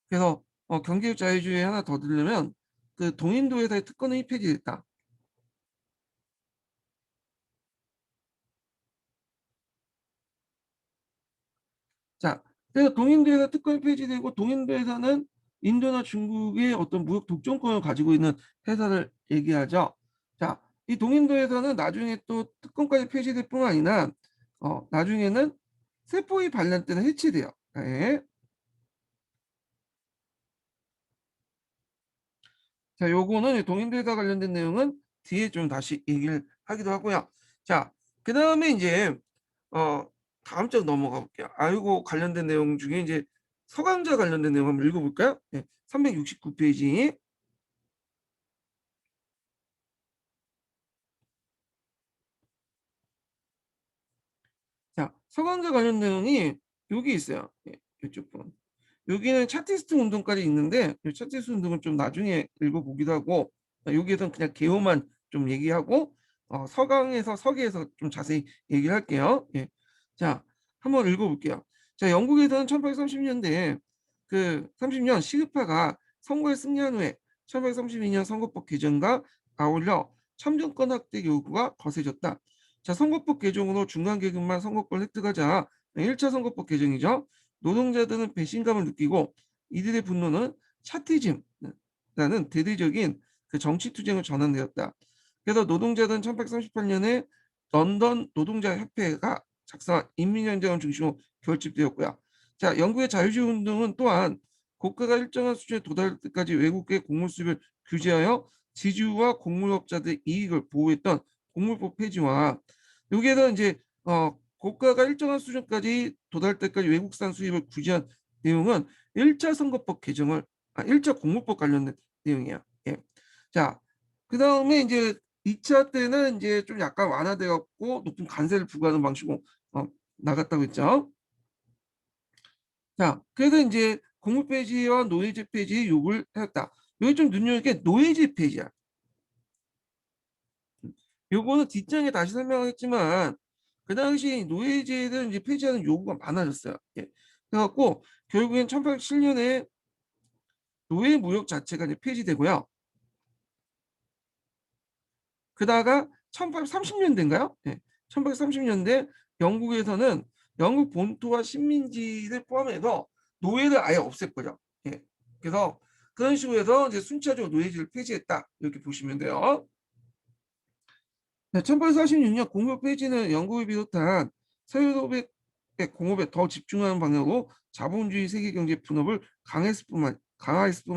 그래서 경제적 자유주의에 하나 더 들려면 그 동인도에서의 특권이 폐지됐다. 자, 그래서 동인도에서 특권이 폐지되고 동인도에서는 인도나 중국의 어떤 무역 독점권을 가지고 있는 회사를 얘기하죠. 자, 이 동인도에서는 나중에 또 특권까지 폐지될 뿐만 아니라 나중에는 세포의 반란 때는 해체돼요. 네. 자, 요거는 동인도에서 관련된 내용은 뒤에 좀 다시 얘기를 하기도 하고요. 자, 그 다음에 이제 다음 장 넘어가 볼게요. 아이고 관련된 내용 중에 이제 서강자 관련된 내용 한번 읽어볼까요? 네, 369페이지. 자, 서강자 관련 내용이 여기 있어요. 예, 이쪽 분. 여기는 차티스트 운동까지 있는데 이 차티스트 운동은 좀 나중에 읽어보기도 하고 여기에서는 그냥 개요만 좀 얘기하고 서기에서 좀 자세히 얘기를 할게요. 예. 자, 한번 읽어볼게요. 자, 영국에서는 1830년대에 그 30년 시급파가 선거에 승리한 후에 1832년 선거법 개정과 아울러 참정권 확대 요구가 거세졌다. 자, 선거법 개정으로 중간계급만 선거권을 획득하자 1차 선거법 개정이죠. 노동자들은 배신감을 느끼고 이들의 분노는 차티즘라는 대대적인 그 정치 투쟁을 전환되었다. 그래서 노동자들은 1838년에 런던 노동자 협회가 작성한 인민연대원 중심으로 결집되었고요. 자, 영국의 자유주의 운동은 또한 국가가 일정한 수준에 도달할 때까지 외국의 곡물 수입을 규제하여 지주와 곡물업자들의 이익을 보호했던 곡물법 폐지와 여기에서 이제 국가가 일정한 수준까지 도달 때까지 외국산 수입을 규제한 내용은 1차 선거법 개정을 1차 곡물법 관련된 내용이야. 예. 자, 그다음에 이제 2차 때는 이제 좀 약간 완화돼 갖고 높은 관세를 부과하는 방식으로 나갔다고 했죠. 자, 그래서 이제 공급 폐지와 노예제 폐지 요구를 했다. 여기 좀 눈여겨볼 게 노예제 폐지야. 요거는 뒷장에 다시 설명하겠지만 그 당시 노예제를 이제 폐지하는 요구가 많아졌어요. 예. 그래갖고 결국엔 1807년에 노예 무역 자체가 이제 폐지되고요. 그다가 1830년대인가요? 예. 1830년대 영국에서는 영국 본토와 식민지를 포함해서 노예를 아예 없앴고요. 예. 그래서 그런 식으로 해서 이제 순차적으로 노예제를 폐지했다. 이렇게 보시면 돼요. 네, 1846년 공업 폐지는 영국을 비롯한 서유럽의 공업에 더 집중하는 방향으로 자본주의 세계 경제 분업을 강화했을 뿐만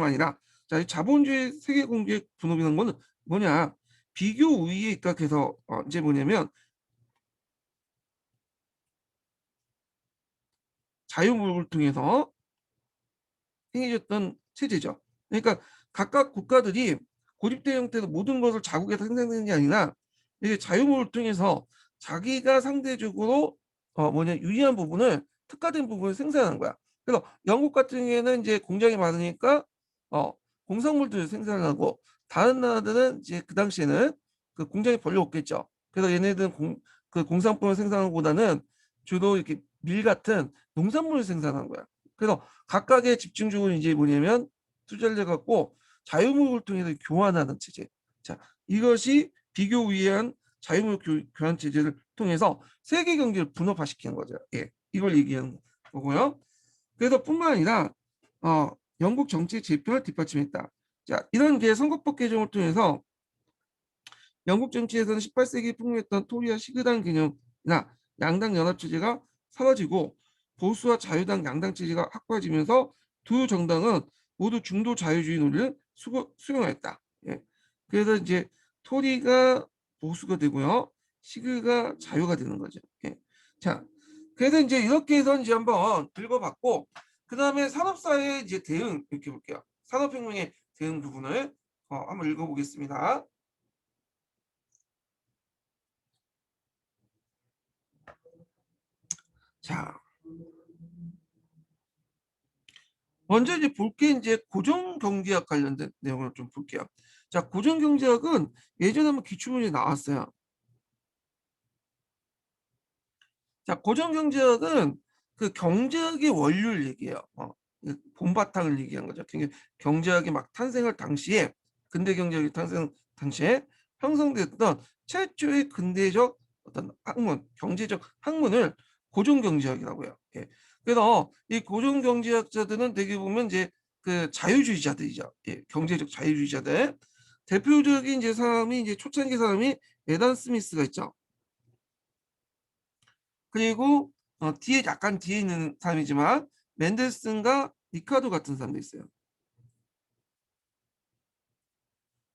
아니라 자, 이 자본주의 세계 경제 분업이라는 거는 뭐냐? 비교 우위에 입각해서 이제 뭐냐면 자유무역을 통해서 행해졌던 체제죠. 그러니까 각각 국가들이 고립된 형태로 모든 것을 자국에서 생산되는 게 아니라 이게 자유무역을 통해서 자기가 상대적으로 유리한 부분을 특화된 부분을 생산하는 거야. 그래서 영국 같은 경우에는 이제 공장이 많으니까 어, 공산물들을 생산하고 다른 나라들은 이제 그 당시에는 그 공장이 별로 없겠죠. 그래서 얘네들은 그 공산품을 생산하는 것보다는 주로 이렇게 밀 같은 농산물을 생산하는 거야. 그래서 각각의 집중적으로 이제 뭐냐면 투자를 해갖고 자유무역을 통해서 교환하는 체제. 자, 이것이 비교 우위한 자유무역 교환 체제를 통해서 세계 경제를 분업화시키는 거죠. 예, 이걸 얘기하는 거고요. 그래서 뿐만 아니라 어, 영국 정치 제표를 뒷받침했다. 자, 이런 게 선거법 개정을 통해서 영국 정치에서는 18세기 풍미했던 토리와 시그당 개념이나 양당 연합 체제가 사라지고 보수와 자유당 양당 체제가 확고해지면서 두 정당은 모두 중도 자유주의 논리를 수용하였다. 예. 그래서 이제 토리가 보수가 되고요, 시그가 자유가 되는 거죠. 예. 자, 그래서 이제 이렇게 해서 이제 한번 읽어봤고, 그 다음에 산업사회 이제 대응 이렇게 볼게요. 산업혁명의 대응 부분을 한번 읽어보겠습니다. 자, 먼저 이제 볼 게 이제 고정경제학 관련된 내용을 좀 볼게요. 자, 고정경제학은 예전에 한번 기출문제 나왔어요. 자, 고정경제학은 그 경제학의 원류를 얘기해요. 본바탕을 얘기한 거죠. 경제학이 막 탄생할 당시에, 근대 경제학이 탄생 당시에 형성됐던 최초의 근대적 어떤 학문, 경제적 학문을 고정경제학이라고 해요. 예. 그래서 이 고정경제학자들은 되게 보면 이제 그 자유주의자들이죠. 예. 경제적 자유주의자들. 대표적인 이제 사람이 이제 초창기 사람이 에단 스미스가 있죠. 그리고 약간 뒤에 있는 사람이지만 맨델슨과 리카도 같은 사람도 있어요.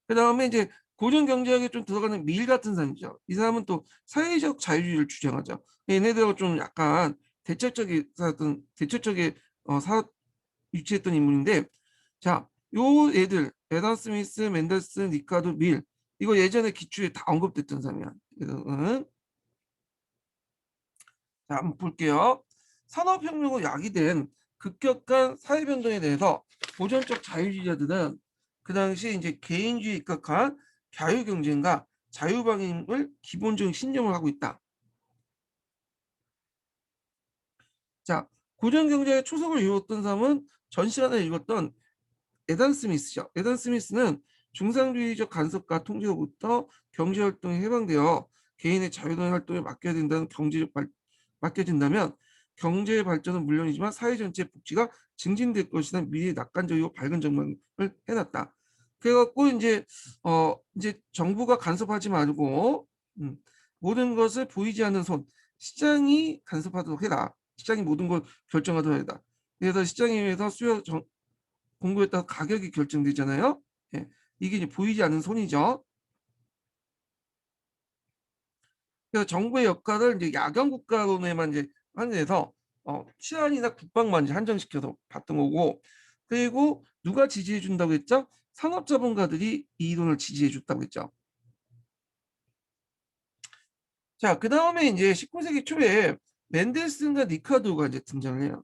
그 다음에 이제 고전 경제학에 좀 들어가는 밀 같은 사람이죠. 이 사람은 또 사회적 자유주의를 주장하죠. 얘네들하고 좀 약간 대척적인 사업 유치했던 인물인데, 자, 요 애들 에단 스미스, 맨델슨, 리카도, 밀, 이거 예전에 기출에 다 언급됐던 사람이야. 그래서 자, 한번 볼게요. 산업혁명으로 야기된 급격한 사회변동에 대해서 보전적 자유주의자들은 그 당시 이제 개인주의 입각한 자유경쟁과 자유방임을 기본적인 신념을 하고 있다. 자, 고전경제의 초석을 이루었던 사람은 전 시간에 읽었던 에단 스미스죠. 에단 스미스는 중상주의적 간섭과 통제로부터 경제활동에 해방되어 개인의 자유로운 활동에 맡겨야 된다는 맡겨진다면 경제의 발전은 물론이지만 사회 전체의 복지가 증진될 것이라는 미래의 낙관적이고 밝은 전망을 해놨다. 그래갖고 이제 정부가 간섭하지 말고 모든 것을 보이지 않는 손, 시장이 간섭하도록 해라. 시장이 모든 걸 결정하도록 해라. 그래서 시장에 의해서 공급에 따라 가격이 결정되잖아요. 예, 이게 이제 보이지 않는 손이죠. 그래서 정부의 역할을 이제 야경 국가론에만 이제 한해서 치안이나 국방만 이제 한정시켜서 봤던 거고, 그리고 누가 지지해 준다고 했죠? 산업자본가들이 이 이론을 지지해 줬다고 했죠. 자, 그 다음에 이제 19세기 초에 멘델슨과 리카르도가 이제 등장을 해요.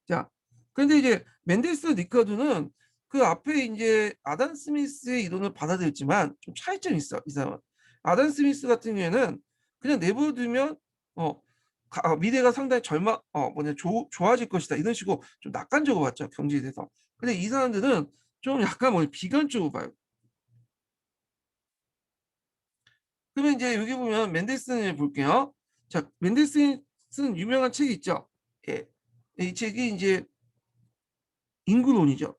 자, 근데 이제 멘델슨, 리카르도는 그 앞에 이제 아담 스미스의 이론을 받아들였지만 좀 차이점이 있어, 이 사람은. 아담 스미스 같은 경우에는 그냥 내버려두면 미래가 상당히 좋아질 것이다 이런 식으로 좀 낙관적으로 봤죠, 경제에 대해서. 근데 이 사람들은 좀 약간 비관적으로 봐요. 그러면 이제 여기 보면 맨델슨을 볼게요. 자, 맨델슨 쓴 유명한 책이 있죠. 예. 이 책이 이제 인구론이죠.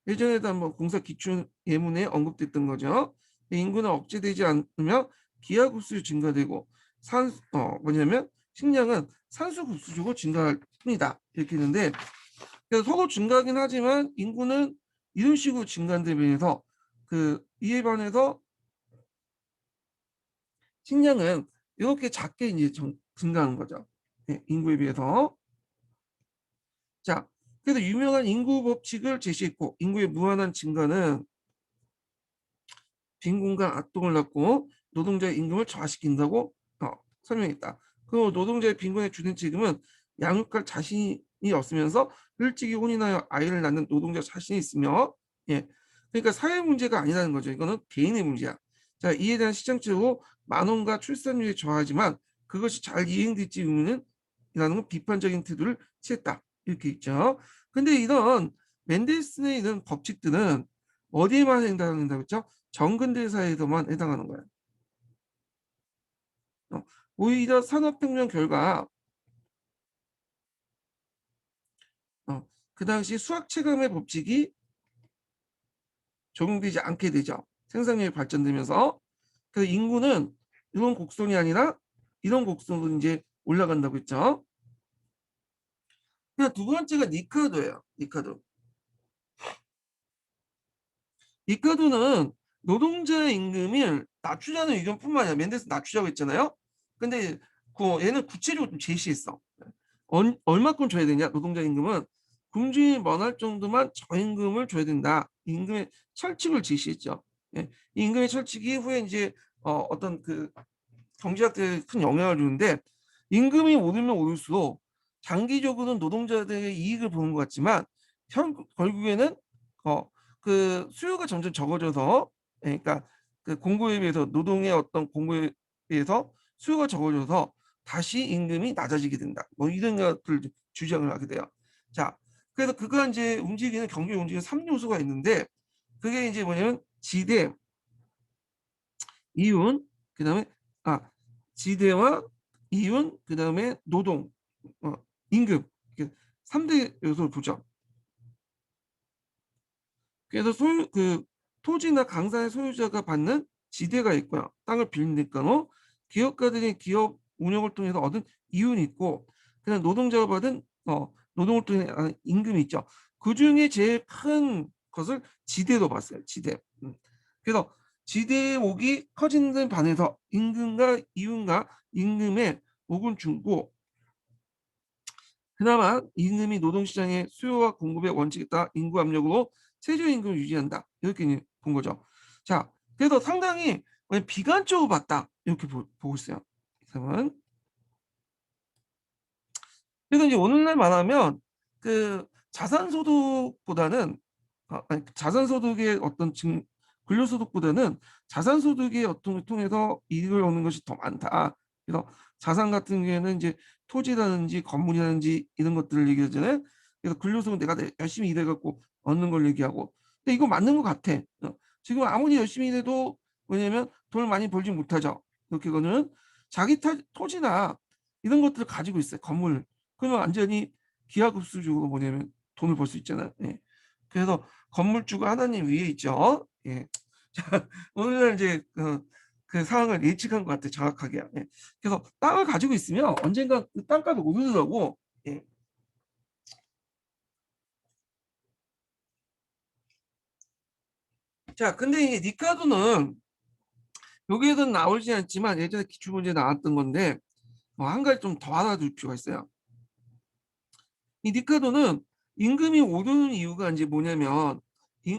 예전에도 한번 공사 기출 예문에 언급됐던 거죠. 인구는 억제되지 않으면 기하급수 증가되고 뭐냐면 식량은 산소급수적으로 증가할 뿐이다. 이렇게 했는데 그래서 서로 증가하긴 하지만 인구는 이런 식으로 증가한데 비해서 이에 반해서 식량은 이렇게 작게 이제 증가하는 거죠. 네, 인구에 비해서. 자, 그래서 유명한 인구 법칙을 제시했고 인구의 무한한 증가는 빈곤과 악동을 낳고 노동자의 임금을 저하시킨다고 설명했다. 그리고 노동자의 빈곤의 주된 책임은 양육할 자신이 없으면서 일찍이 혼인하여 아이를 낳는 노동자 자신이 있으며 예. 그러니까 사회 문제가 아니라는 거죠. 이거는 개인의 문제야. 자, 이에 대한 시장적으로 만원과 출산율이 저하지만 그것이 잘 이행될지 의문은 이라는 비판적인 태도를 취했다. 이렇게 있죠. 근데 이런 맨델슨의 이런 법칙들은 어디에만 해당한다고 했죠? 정근대 사회에서만 해당하는 거예요. 오히려 산업혁명 결과 그 당시 수학체감의 법칙이 적용되지 않게 되죠. 생산력이 발전되면서. 그래서 인구는 이런 곡선이 아니라 이런 곡선으로 이제 올라간다고 했죠. 두 번째가 리카르도예요. 리카르도. 리카르도는 노동자의 임금을 낮추자는 의견뿐만 아니라 맨델슨 낮추자고 했잖아요. 근데 얘는 구체적으로 좀 제시했어. 얼마큼 줘야 되냐? 노동자 임금은 금주인이 원할 정도만 저임금을 줘야 된다. 임금의 철칙을 제시했죠. 예. 이 임금의 철칙이 후에 이제 어떤 경제학자에 큰 영향을 주는데 임금이 오르면 오를수록 장기적으로는 노동자들의 이익을 보는 것 같지만 결국에는 수요가 점점 적어져서 그러니까 공고에 비해서 노동의 어떤 공고에 비해서 수요가 적어져서 다시 임금이 낮아지게 된다. 뭐 이런 것들 주장을 하게 돼요. 자, 그래서 그가 이제 움직이는 경제 움직이는 3요소가 있는데 그게 이제 뭐냐면 지대, 이윤, 그다음에 아 지대와 이윤, 그다음에 노동, 임금, 3대 요소를 보죠. 그래서 토지나 강산의 소유자가 받는 지대가 있고요. 땅을 빌리니까 기업가들이 기업 운영을 통해서 얻은 이윤이 있고, 그다음 노동자가 받은 노동을 통해 임금이 있죠. 그 중에 제일 큰 것을 지대로 봤어요. 지대. 그래서 지대의 옥이 커지는 반해서 임금과 이윤과 임금의 옥은 줄고 그나마 임금이 노동시장의 수요와 공급의 원칙에 따라 인구 압력으로 최저임금을 유지한다. 이렇게 본 거죠. 자, 그래서 상당히 비관적으로 봤다. 이렇게 보고 있어요. 이상은. 그래서 이제 오늘날 말하면 자산소득보다는 자산소득의 어떤 근로소득보다는 자산소득의 어떤 걸 통해서 이익을 얻는 것이 더 많다. 그래서 자산 같은 경우에는 이제 토지라든지 건물이라든지 이런 것들을 얘기하잖아요. 그래서 근로소득은 내가 열심히 일해갖고 얻는 걸 얘기하고. 근데 이거 맞는 것 같아. 지금 아무리 열심히 일해도 왜냐면 돈을 많이 벌지 못하죠. 그렇게거는 자기 토지나 이런 것들을 가지고 있어요. 건물. 그러면 완전히 기하급수적으로 뭐냐면 돈을 벌 수 있잖아요. 예. 그래서 건물주가 하나님 위에 있죠. 예. 자, 오늘 이제 그 상황을 예측한 것 같아요. 정확하게. 예. 그래서 땅을 가지고 있으면 언젠가 그 땅값이 오르더라고. 예. 자, 근데 이 리카르도는 여기에서는 나오지 않지만 예전에 기출문제에 나왔던 건데 한 가지 좀 더 알아둘 필요가 있어요. 이 리카르도는 임금이 오르는 이유가 이제 뭐냐면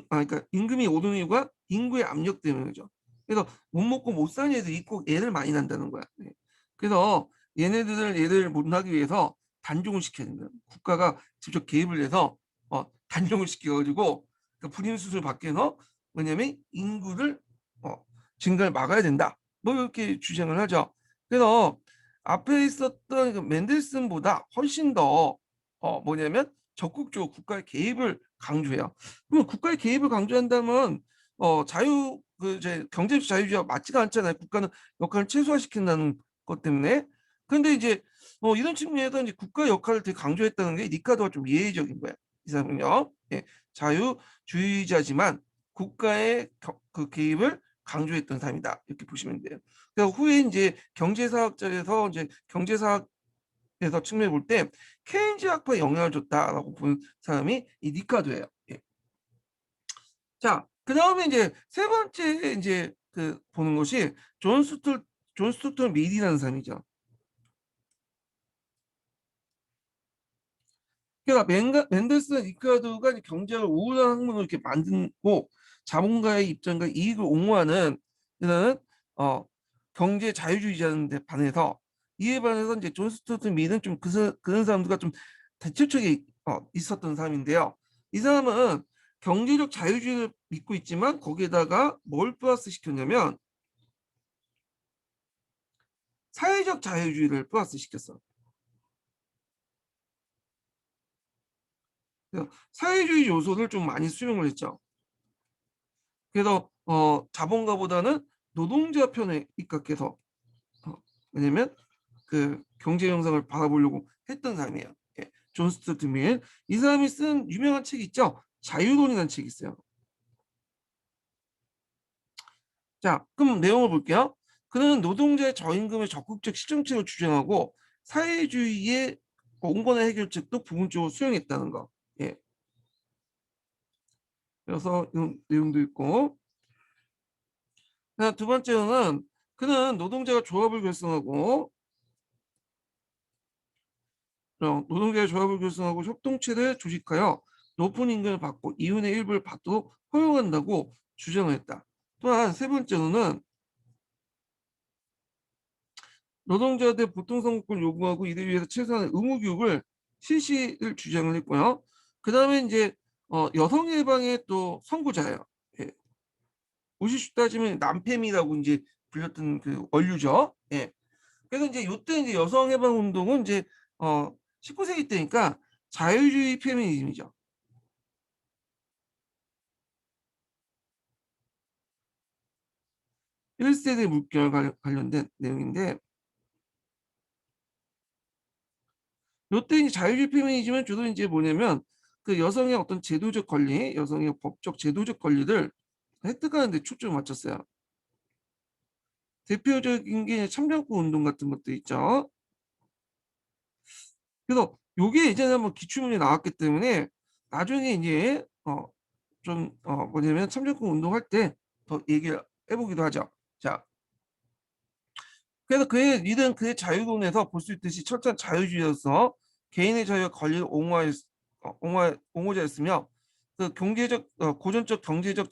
그러니까 임금이 오르는 이유가 인구의 압력 때문이죠. 그래서 못 먹고 못 사는 애들이 꼭 애를 많이 낳는다는 거야. 네. 그래서 얘네들을 애를 못 낳기 위해서 단종을 시켜야 된다. 국가가 직접 개입을 해서 단종을 시켜가지고 그 불임 수술 밖에서 뭐냐면 인구를 증가를 막아야 된다. 뭐 이렇게 주장을 하죠. 그래서 앞에 있었던 그 맨델슨보다 훨씬 더 뭐냐면 적극적으로 국가의 개입을 강조해요. 그럼 국가의 개입을 강조한다면 자유 그 이제 경제적 자유주의와 맞지가 않잖아요. 국가는 역할을 최소화시킨다는 것 때문에. 그런데 이제 이런 측면에서 이제 국가 역할을 되게 강조했다는 게 리카르도가 좀 예외적인 거야. 이 사람은요. 예, 자유주의자지만 국가의 그 개입을 강조했던 사람이다. 이렇게 보시면 돼요. 그래서 후에 이제 경제사학자에서 이제 경제사학에서 측면에 볼 때 케인즈 학파에 영향을 줬다라고 보는 사람이 이 리카르도예요. 예. 자, 그 다음에 이제 세 번째 이제 그 보는 것이 존 스튜어트 밀이라는 사람이죠. 그러니까 맨델스나 리카르도가 경제학을 우월한 학문으로 이렇게 만들고 자본가의 입장과 이익을 옹호하는 이런 경제 자유주의자인데 반해서 이에 반해서 이제 존 스튜어트 밀은 좀 그런 사람들과 좀 대척적이 있었던 사람인데요. 이 사람은 경제적 자유주의를 믿고 있지만 거기에다가 뭘 플러스 시켰냐면 사회적 자유주의를 플러스 시켰어. 사회주의 요소를 좀 많이 수용을 했죠. 그래서 자본가보다는 노동자 편에 입각해서 왜냐면 그 경제 영상을 바라보려고 했던 사람이에요. 예, 존 스튜어트 밀. 이 사람이 쓴 유명한 책이 있죠. 자유론이라는 책이 있어요. 자, 그럼 내용을 볼게요. 그는 노동자의 저임금의 적극적 실정책을 주장하고 사회주의의 온건의 해결책도 부분적으로 수용했다는 거. 예, 그래서 이런 내용도 있고. 두 번째는 그는 노동자가 조합을 결성하고 노동자의 조합을 결성하고 협동체를 조직하여 높은 임금을 받고 이윤의 일부를 받도록 허용한다고 주장을 했다. 또한 세 번째로는 노동자들 보통성급을 요구하고 이를 위해서 최소한의 의무교육을 실시를 주장을 했고요. 그 다음에 이제 여성 해방의 또 선구자예요. 예. 오시슈 따지면 남팸이라고 이제 불렸던 그 원류죠. 예. 그래서 이제 요때 이제 여성 해방 운동은 이제 19세기 때니까 자유주의 페미니즘이죠. 1세대 물결 관련된 내용인데 요때 이제 자유주의 페미니즘은 주로 이제 뭐냐면 그 여성의 어떤 제도적 권리, 여성의 법적 제도적 권리를 획득하는 데 초점을 맞췄어요. 대표적인 게 참정권 운동 같은 것도 있죠. 그래서 요게 예전에 한번 기출문제 나왔기 때문에 나중에 이제 좀 뭐냐면 참정권 운동할 때 더 얘기를 해보기도 하죠. 자, 그래서 그의 이런 그의 자유론에서 볼 수 있듯이 철저한 자유주의로서 개인의 자유와 권리를 옹호자였으며 그 경제적 고전적 경제적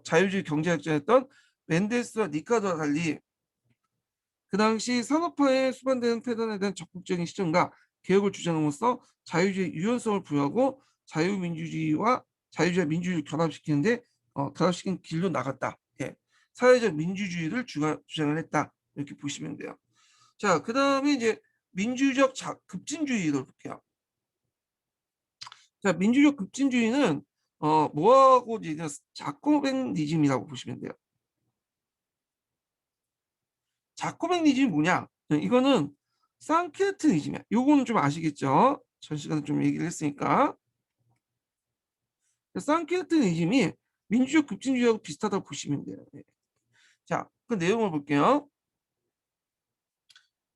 자유주의 경제학자였던 멘데스와 리카르도와 달리 그 당시 산업화에 수반되는 패턴에 대한 적극적인 시점과 개혁을 주장함으로써 자유주의 유연성을 부여하고 자유주의와 민주주의를 결합시키는데 결합시킨 길로 나갔다. 예. 사회적 민주주의를 주장을 했다. 이렇게 보시면 돼요. 자, 그 다음에 이제 민주적 급진주의를 볼게요. 자, 민주적 급진주의는 뭐하고 이제 자코벤니즘이라고 보시면 돼요. 자코벤니즘이 뭐냐? 이거는 상케르트니즘이야. 요거는 좀 아시겠죠? 전 시간에 좀 얘기를 했으니까. 상케르트니즘이 민주적 급진주의하고 비슷하다고 보시면 돼요. 네. 자, 그 내용을 볼게요.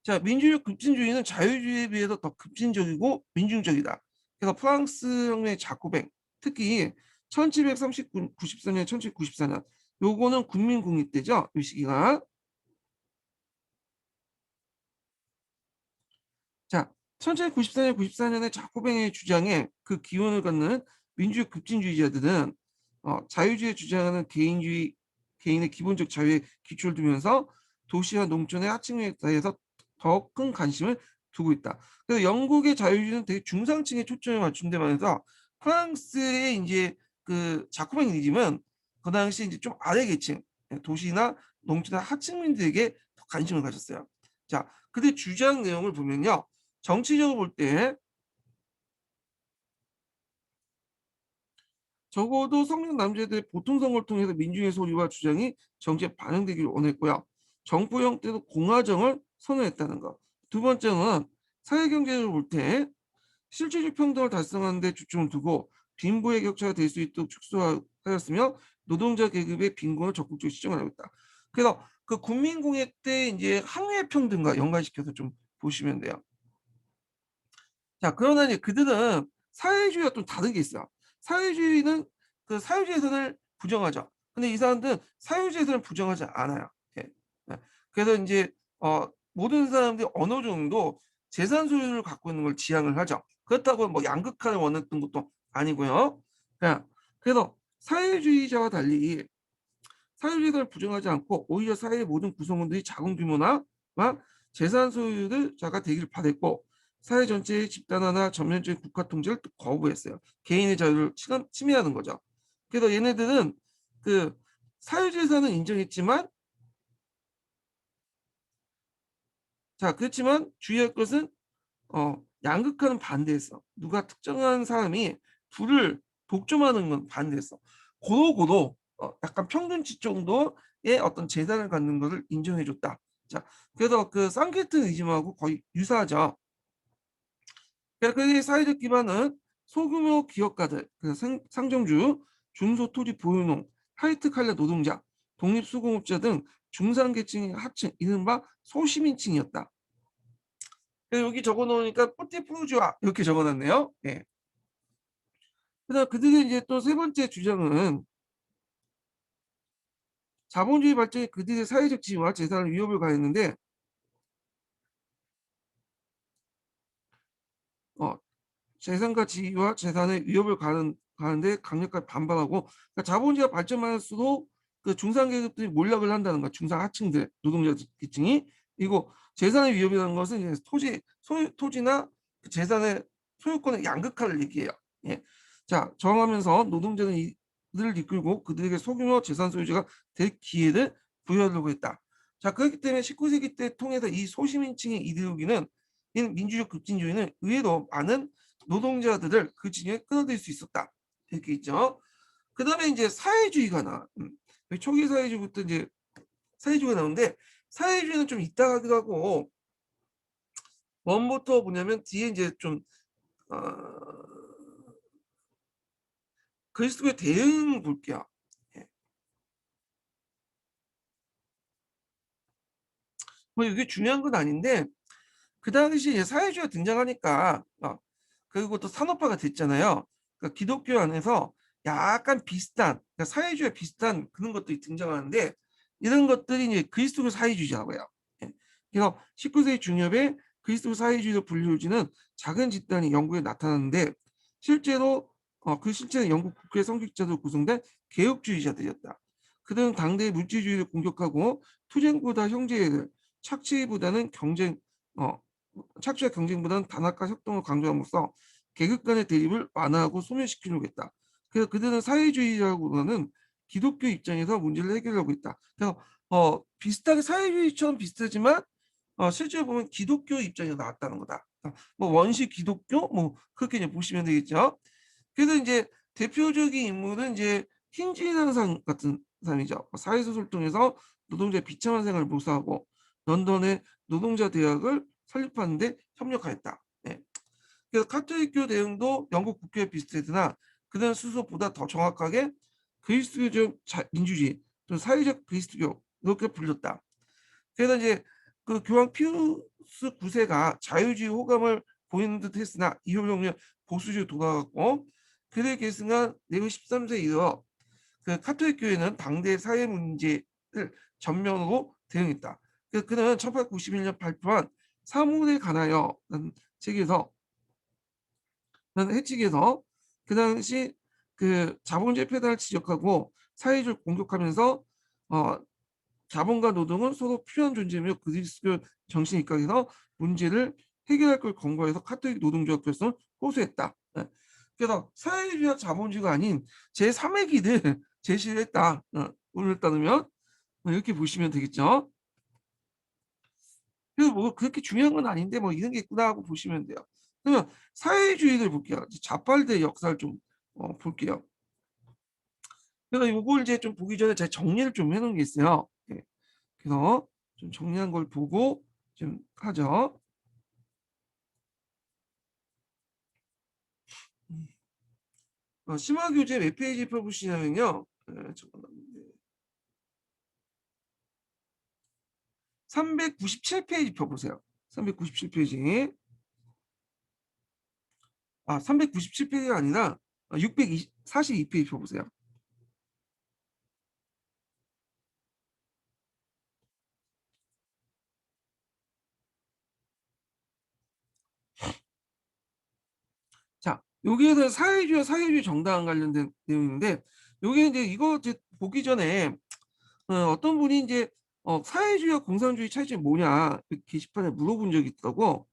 자, 민주적 급진주의는 자유주의에 비해서 더 급진적이고 민중적이다. 그래서 프랑스 혁명의 자코뱅, 특히 1794년, 1794년, 요거는 국민공립 때죠. 이 시기가. 자, 1794년, 94년에 자코뱅의 주장에 그 기원을 갖는 민주주의 급진주의자들은 자유주의에 주장하는 개인의 기본적 자유에 기초를 두면서 도시와 농촌의 하층민에 대해서 더 큰 관심을 두고 있다. 그래서 영국의 자유주의는 되게 중상층에 초점을 맞춘 데 반해서 프랑스의 이제 그 자코뱅이즘은 그 당시 이제 좀 아래 계층, 도시나 농촌의 하층민들에게 더 관심을 가졌어요. 자, 그들 주장 내용을 보면요. 정치적으로 볼 때 적어도 성년 남자들의 보통 선거를 통해서 민중의 소리와 주장이 정치에 반영되기를 원했고요. 정부 형태도 공화정을 선언했다는 것. 두 번째는 사회경제를 볼 때 실질적 평등을 달성하는 데 주점을 두고 빈부의 격차가 될 수 있도록 축소하였으며 노동자 계급의 빈곤을 적극적으로 시정하고 있다. 그래서 그 국민공예 때 이제 항해 평등과 연관시켜서 좀 보시면 돼요. 자, 그러나 이제 그들은 사회주의와 좀 다른 게 있어요. 사회주의는 그 사유재산을 부정하죠. 근데 이 사람들은 사유재산을 부정하지 않아요. 예. 예. 그래서 이제 모든 사람들이 어느 정도 재산 소유를 갖고 있는 걸 지향을 하죠. 그렇다고 뭐 양극화를 원했던 것도 아니고요. 그냥 그래서 사회주의자와 달리 사유재산을 부정하지 않고 오히려 사회의 모든 구성원들이 작은 규모나 재산 소유자가 되기를 바랬고 사회 전체의 집단화나 전면적인 국가 통제를 거부했어요. 개인의 자유를 침해하는 거죠. 그래서 얘네들은 그 사유재산은 인정했지만 자 그렇지만 주의할 것은 양극화는 반대했어. 누가 특정한 사람이 부를 독점하는 건 반대했어. 고도 약간 평균치 정도의 어떤 재산을 갖는 것을 인정해줬다. 자, 그래서 그 상케트이즘하고 거의 유사하죠. 그러니까 그의 사회적 기반은 소규모 기업가들, 그 상정주, 중소토지 보유농, 화이트 칼라 노동자, 독립수공업자 등 중산계층의 하층, 이른바 소시민층이었다. 여기 적어 놓으니까 뿌띠푸르주아 이렇게 적어 놨네요. 예. 그다음 그들의 이제 또 세 번째 주장은 자본주의 발전이 그들의 사회적 지위와 재산을 위협을 가했는데 어, 재산과 지위와 재산의 위협을 가는데 강력하게 반발하고 그러니까 자본주의가 발전할수록 그 중산 계급들이 몰락을 한다는 거 중산 하층들 노동자 계층이 그리고 재산의 위협이라는 것은 이제 토지나 그 재산의 소유권의 양극화를 얘기해요. 예. 자 정하면서 노동자는 이들을 이끌고 그들에게 소규모 재산 소유자가 될 기회를 부여하려고 했다. 자 그렇기 때문에 19세기 때 통해서 이 소시민층의 이데올로기는 민주주의 급진주의는 의외로 많은 노동자들을 그 진영에 끌어들일 수 있었다. 이렇게 있죠. 그 다음에 이제 사회주의가 나. 초기 사회주의부터 이제 사회주의가 나오는데 사회주의는 좀 이따 가기도 하고 원부터 뭐냐면 뒤에 이제 좀 어, 그리스도의 대응 볼게요. 예. 뭐 이게 중요한 건 아닌데 그 당시 사회주의가 등장하니까 그리고 또 산업화가 됐잖아요. 그러니까 기독교 안에서 약간 비슷한 그러니까 사회주의와 비슷한 그런 것들이 등장하는데 이런 것들이 이제 그리스도 사회주의라고 해요. 예. 그래서 19세기 중엽에 그리스도 사회주의로 불리워지는 작은 집단이 영국에 나타났는데 실제로 그 실제는 영국 국회 선교직자들로 구성된 개혁주의자들이었다. 그들은 당대의 물질주의를 공격하고 투쟁보다 형제를 착취보다는 어, 착취와 경쟁보다는 단합과 협동을 강조함으로써 계급 간의 대립을 완화하고 소멸시키려고 했다. 그래서 그들은 사회주의라고는 기독교 입장에서 문제를 해결하고 있다. 그래서 비슷하게 사회주의처럼 비슷하지만 실제로 보면 기독교 입장에서 나왔다는 거다. 뭐 원시 기독교 뭐 그렇게 이제 보시면 되겠죠. 그래서 이제 대표적인 인물은 이제 흰진이라는 사람 같은 사람이죠. 사회소설 통해서 노동자의 비참한 생활을 묘사하고 런던의 노동자 대학을 설립하는데 협력하였다. 네. 그래서 카톨릭교 대응도 영국 국교에 비슷했으나 그들은 스스로보다 더 정확하게 그리스도적 민주주의, 또 사회적 그리스도교 이렇게 불렸다. 그래서 이제 그 교황 피우스 9세가 자유주의 호감을 보이는 듯 했으나 이효령은 보수주의 돌아갔고 그를 계승한 레오 13세 이어 그 카톨릭 교회는 당대 사회 문제를 전면으로 대응했다. 그는 1891년 발표한 사물에 관하여 책에서 해칙에서 그 당시 그 자본주의 패단을 지적하고 사회주의를 공격하면서 자본과 노동은 서로 필요한 존재이며 그리스도 정신 입각에서 문제를 해결할 걸 권고해서 카톨릭 노동조합 결성을 호소했다. 네. 그래서 사회주의와 자본주의가 아닌 제3의 길을 제시를 했다. 오늘 따르면 이렇게 보시면 되겠죠. 그래서 뭐 그렇게 중요한 건 아닌데 뭐 이런 게 있구나 하고 보시면 돼요. 그러면 사회주의를 볼게요. 자발대 역사를 좀 볼게요. 그래서 이걸 이제 좀 보기 전에 제가 정리를 좀 해놓은 게 있어요. 네. 그래서 좀 정리한 걸 보고 좀 하죠. 심화교재 몇 페이지 펴보시냐면요. 잠깐만. 397페이지 펴보세요. 397페이지. 397페이지가 아니라 642페이지 펴보세요. 자, 여기에는 사회주의 정당 관련된 내용인데, 여기 이제 이거 이제 보기 전에 어떤 분이 이제 사회주의와 공산주의 차이점이 뭐냐 게시판에 물어본 적이 있다고.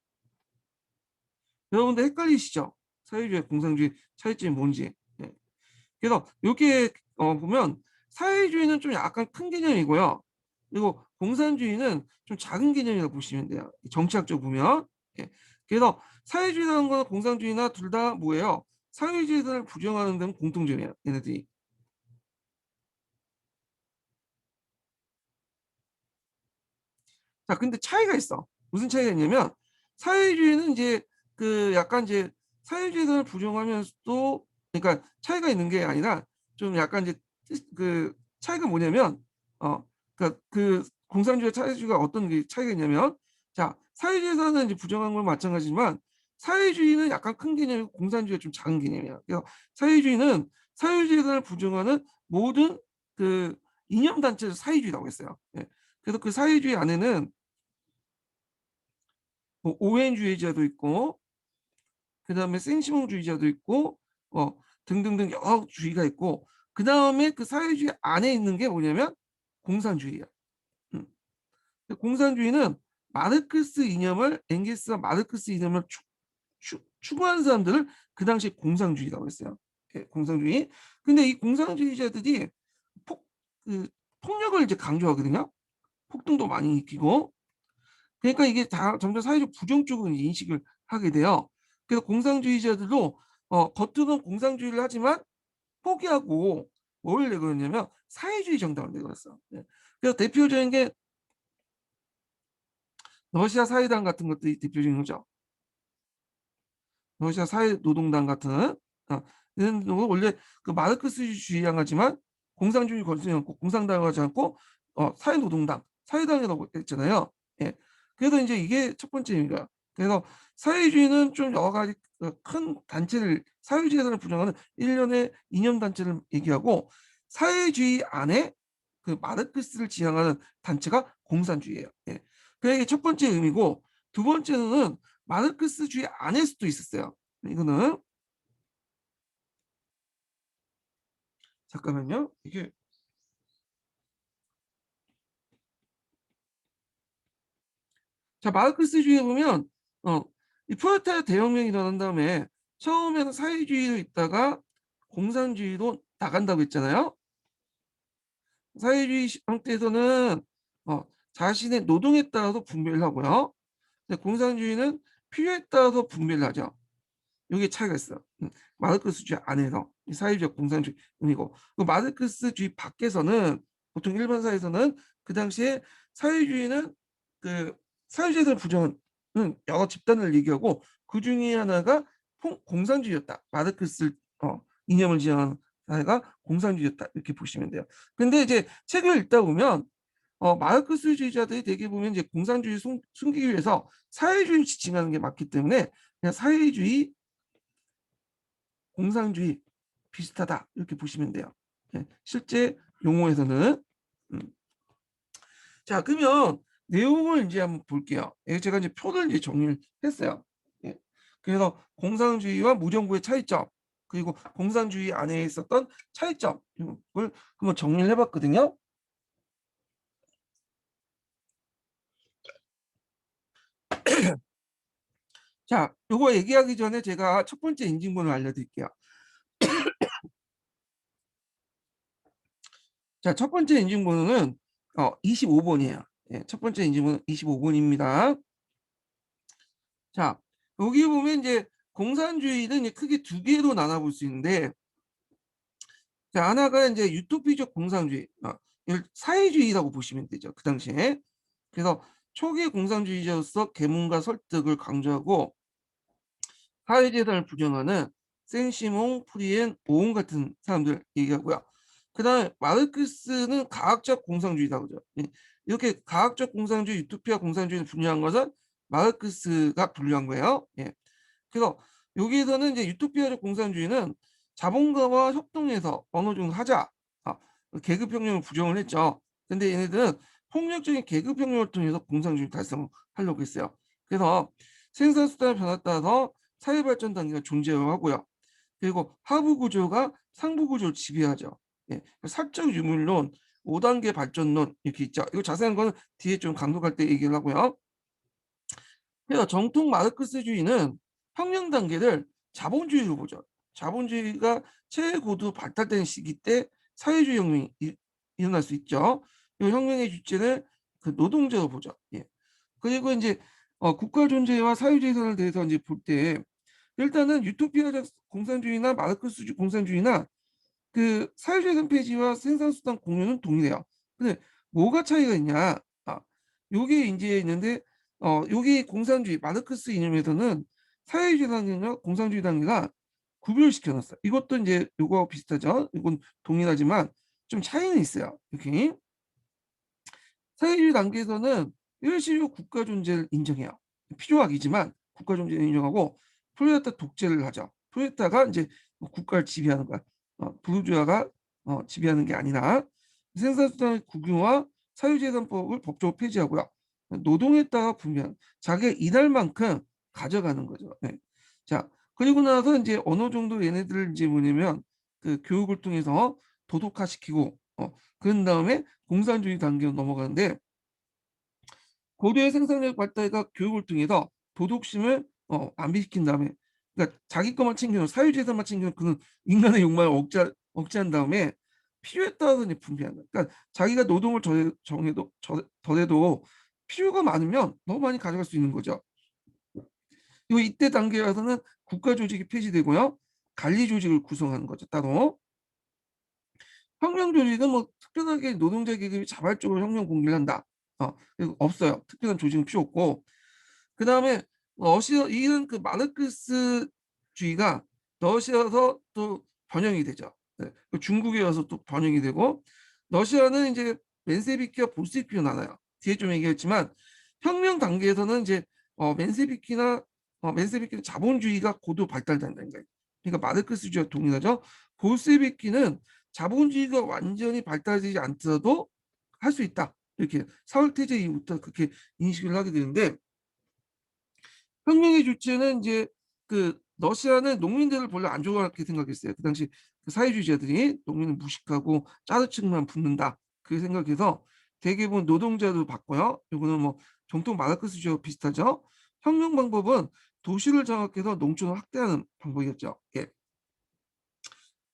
여러분들 헷갈리시죠? 사회주의와 공산주의 차이점이 뭔지. 네. 그래서 여기에 보면 사회주의는 좀 약간 큰 개념이고요. 그리고 공산주의는 좀 작은 개념이라고 보시면 돼요. 정치학적으로 보면. 예. 그래서 사회주의라는 거나 공산주의나 둘 다 뭐예요? 사회주의를 부정하는 데는 공통점이에요. 얘네들이. 자, 근데 차이가 있어. 무슨 차이가 있냐면 사회주의는 이제 그 약간 이제 사회주의를 부정하면서도 그러니까 차이가 있는 게 아니라 좀 약간 이제 그 차이가 뭐냐면 그러니까 그 공산주의와 사회주의가 어떤 게 차이가 있냐면 자, 사회주의에서는 이제 부정한 건 마찬가지지만 사회주의는 약간 큰 개념이고 공산주의가 좀 작은 개념이야. 그래서 사회주의는 사회주의를 부정하는 모든 그 이념 단체를 사회주의라고 했어요. 예. 그래서 그 사회주의 안에는 뭐 오웬주의자도 있고 그다음에 생시몽주의자도 있고 등등등 여러 주의가 있고 그다음에 그 사회주의 안에 있는 게 뭐냐면 공산주의야. 음. 공산주의는 마르크스 이념을 엥겔스와 마르크스 이념을 추구하는 사람들을 그 당시 공산주의라고 했어요. 예, 공산주의. 근데 이 공산주의자들이 폭, 그 폭력을 이제 강조하거든요. 폭동도 많이 일으키고 그러니까 이게 다 점점 사회적 부정적으로 인식을 하게 돼요. 그래서 공산주의자들도 겉으로는 공산주의를 하지만 포기하고 뭘 내걸었냐면 사회주의 정당을 내걸었어. 네. 그래서 대표적인 게 러시아 사회당 같은 것들이 대표적인 거죠. 러시아 사회노동당 같은 이런 거 원래 그 마르크스주의 향하지만 공산주의 권수지 않고 공산당을 하지 않고 사회노동당, 사회당이라고 했잖아요. 예. 그래서 이제 이게 첫 번째입니다. 그래서 사회주의는 좀 여러 가지 큰 단체를 사회주의를 부정하는 일련의 이념 단체를 얘기하고 사회주의 안에 그 마르크스를 지향하는 단체가 공산주의예요. 예. 그게 이게 첫 번째 의미고 두 번째는 마르크스주의 안에 수도 있었어요. 이거는 잠깐만요. 이게 자 마르크스주의에 보면 이 프롤레타리아 대혁명이 일어난 다음에 처음에는 사회주의로 있다가 공산주의로 나간다고 했잖아요. 사회주의 형태에서는 자신의 노동에 따라서 분배를 하고요. 근데 공산주의는 필요에 따라서 분배를 하죠. 여기에 차이가 있어요. 마르크스주의 안에서 사회주의 공산주의 의미고 그 마르크스주의 밖에서는 보통 일반 사회에서는 그 당시에 사회주의는 그 사회주의를 부정하는 여러 집단을 얘기하고 그 중에 하나가 공산주의였다. 마르크스 이념을 지향하는 사회가 공산주의였다. 이렇게 보시면 돼요. 근데 이제 책을 읽다 보면 마르크스주의자들이 대개 보면 이제 공산주의 숨기기 위해서 사회주의를 지칭하는 게 맞기 때문에 그냥 사회주의 공산주의 비슷하다 이렇게 보시면 돼요. 예, 실제 용어에서는 자 그러면 내용을 이제 한번 볼게요. 제가 이제 표를 이제 정리를 했어요. 예. 그래서 공산주의와 무정부의 차이점, 그리고 공산주의 안에 있었던 차이점, 이걸 한번 정리를 해봤거든요. 자, 요거 얘기하기 전에 제가 첫 번째 인증번호 알려드릴게요. 자, 첫 번째 인증번호는 25번이에요. 예, 첫 번째 인증번호 25번입니다. 자, 여기 보면 이제 공산주의는 이제 크게 두 개로 나눠볼 수 있는데, 자, 하나가 이제 유토피적 공산주의, 이걸 사회주의라고 보시면 되죠. 그 당시에. 그래서 초기 공산주의자로서 계몽과 설득을 강조하고 사회재산을 부정하는 생시몽, 프리엔, 오온 같은 사람들 얘기하고요. 그 다음에 마르크스는 과학적 공산주의다 그죠. 예, 이렇게 과학적 공산주의, 유토피아 공산주의를 분류한 것은 마르크스가 분류한 거예요. 예. 그래서 여기에서는 이제 유토피아적 공산주의는 자본가와 협동해서 어느 정도 하자. 아, 계급혁명을 부정을 했죠. 근데 얘네들은 폭력적인 계급혁명을 통해서 공산주의 달성하려고 했어요. 그래서 생산수단의 변화에 따라서 사회발전 단계가 존재하고요. 그리고 하부 구조가 상부 구조를 지배하죠. 예, 사적 유물론, 5단계 발전론 이렇게 있죠. 이거 자세한 거는 뒤에 좀 강조할 때 얘기를 하고요. 그래서 정통 마르크스주의는 혁명 단계를 자본주의로 보죠. 자본주의가 최고도 발달된 시기 때 사회주의 혁명이 일어날 수 있죠. 이 혁명의 주체는 그 노동자로 보죠. 예. 그리고 이제 국가 존재와 사회주의 선을 대해서 이제 볼 때 일단은 유토피아적 공산주의나 마르크스주의 공산주의나 그 사회주의 폐지와 생산수단 공유는 동일해요. 근데 뭐가 차이가 있냐? 요게 이제 있는데 요게 공산주의 마르크스 이념에서는 사회주의 단계와 공산주의 단계가 구별시켜 놨어요. 이것도 이제 요거하고 비슷하죠. 이건 동일하지만 좀 차이는 있어요. 이렇게 사회주의 단계에서는 일시적 국가 존재를 인정해요. 필요하기지만 국가 존재를 인정하고 프로레타 독재를 하죠. 프로레타가 이제 국가를 지배하는 거야. 부르주아가 지배하는 게 아니라 생산수단의 국유와 사유재산법을 법적으로 폐지하고요. 노동에 따라 분명 자기의 일할만큼 가져가는 거죠. 네. 자, 그리고 나서 이제 어느 정도 얘네들 이제 뭐냐면 그 교육을 통해서 도덕화시키고 그런 다음에 공산주의 단계로 넘어가는데 고도의 생산력 발달과 교육을 통해서 도덕심을 안배시킨 다음에 그러니까 자기 것만 챙기는 사유재산만 챙기는 그런 인간의 욕망을 억제한 다음에 필요에 따라서 이제 분배한다. 그러니까 자기가 노동을 덜해도 필요가 많으면 너무 많이 가져갈 수 있는 거죠. 이때 단계에서는 국가 조직이 폐지되고요. 관리 조직을 구성하는 거죠. 따로. 혁명 조직은 뭐 특별하게 노동자 계급이 자발적으로 혁명 공개를 한다. 없어요. 특별한 조직은 필요 없고. 그 다음에 러시아 이런 그 마르크스주의가 러시아에서 또 번영이 되죠. 네. 중국에 와서 또 번영이 되고 러시아는 이제 맨세비키와 볼세비키로 나눠요. 뒤에 좀 얘기했지만 혁명 단계에서는 이제 맨세비키는 자본주의가 고도 발달된다는 거예요. 그러니까 마르크스주의와 동일하죠. 볼세비키는 자본주의가 완전히 발달되지 않더라도 할 수 있다. 이렇게 사울태제 이후부터 그렇게 인식을 하게 되는데 혁명의 주체는 이제 그 러시아는 농민들을 별로 안 좋아하게 생각했어요. 그 당시 그 사회주의자들이 농민을 무식하고 짜르층만 붙는다. 그 생각해서 대부분 노동자도 받고요. 이거는 뭐 정통 마르크스주의와 비슷하죠. 혁명 방법은 도시를 장악해서 농촌을 확대하는 방법이었죠. 예.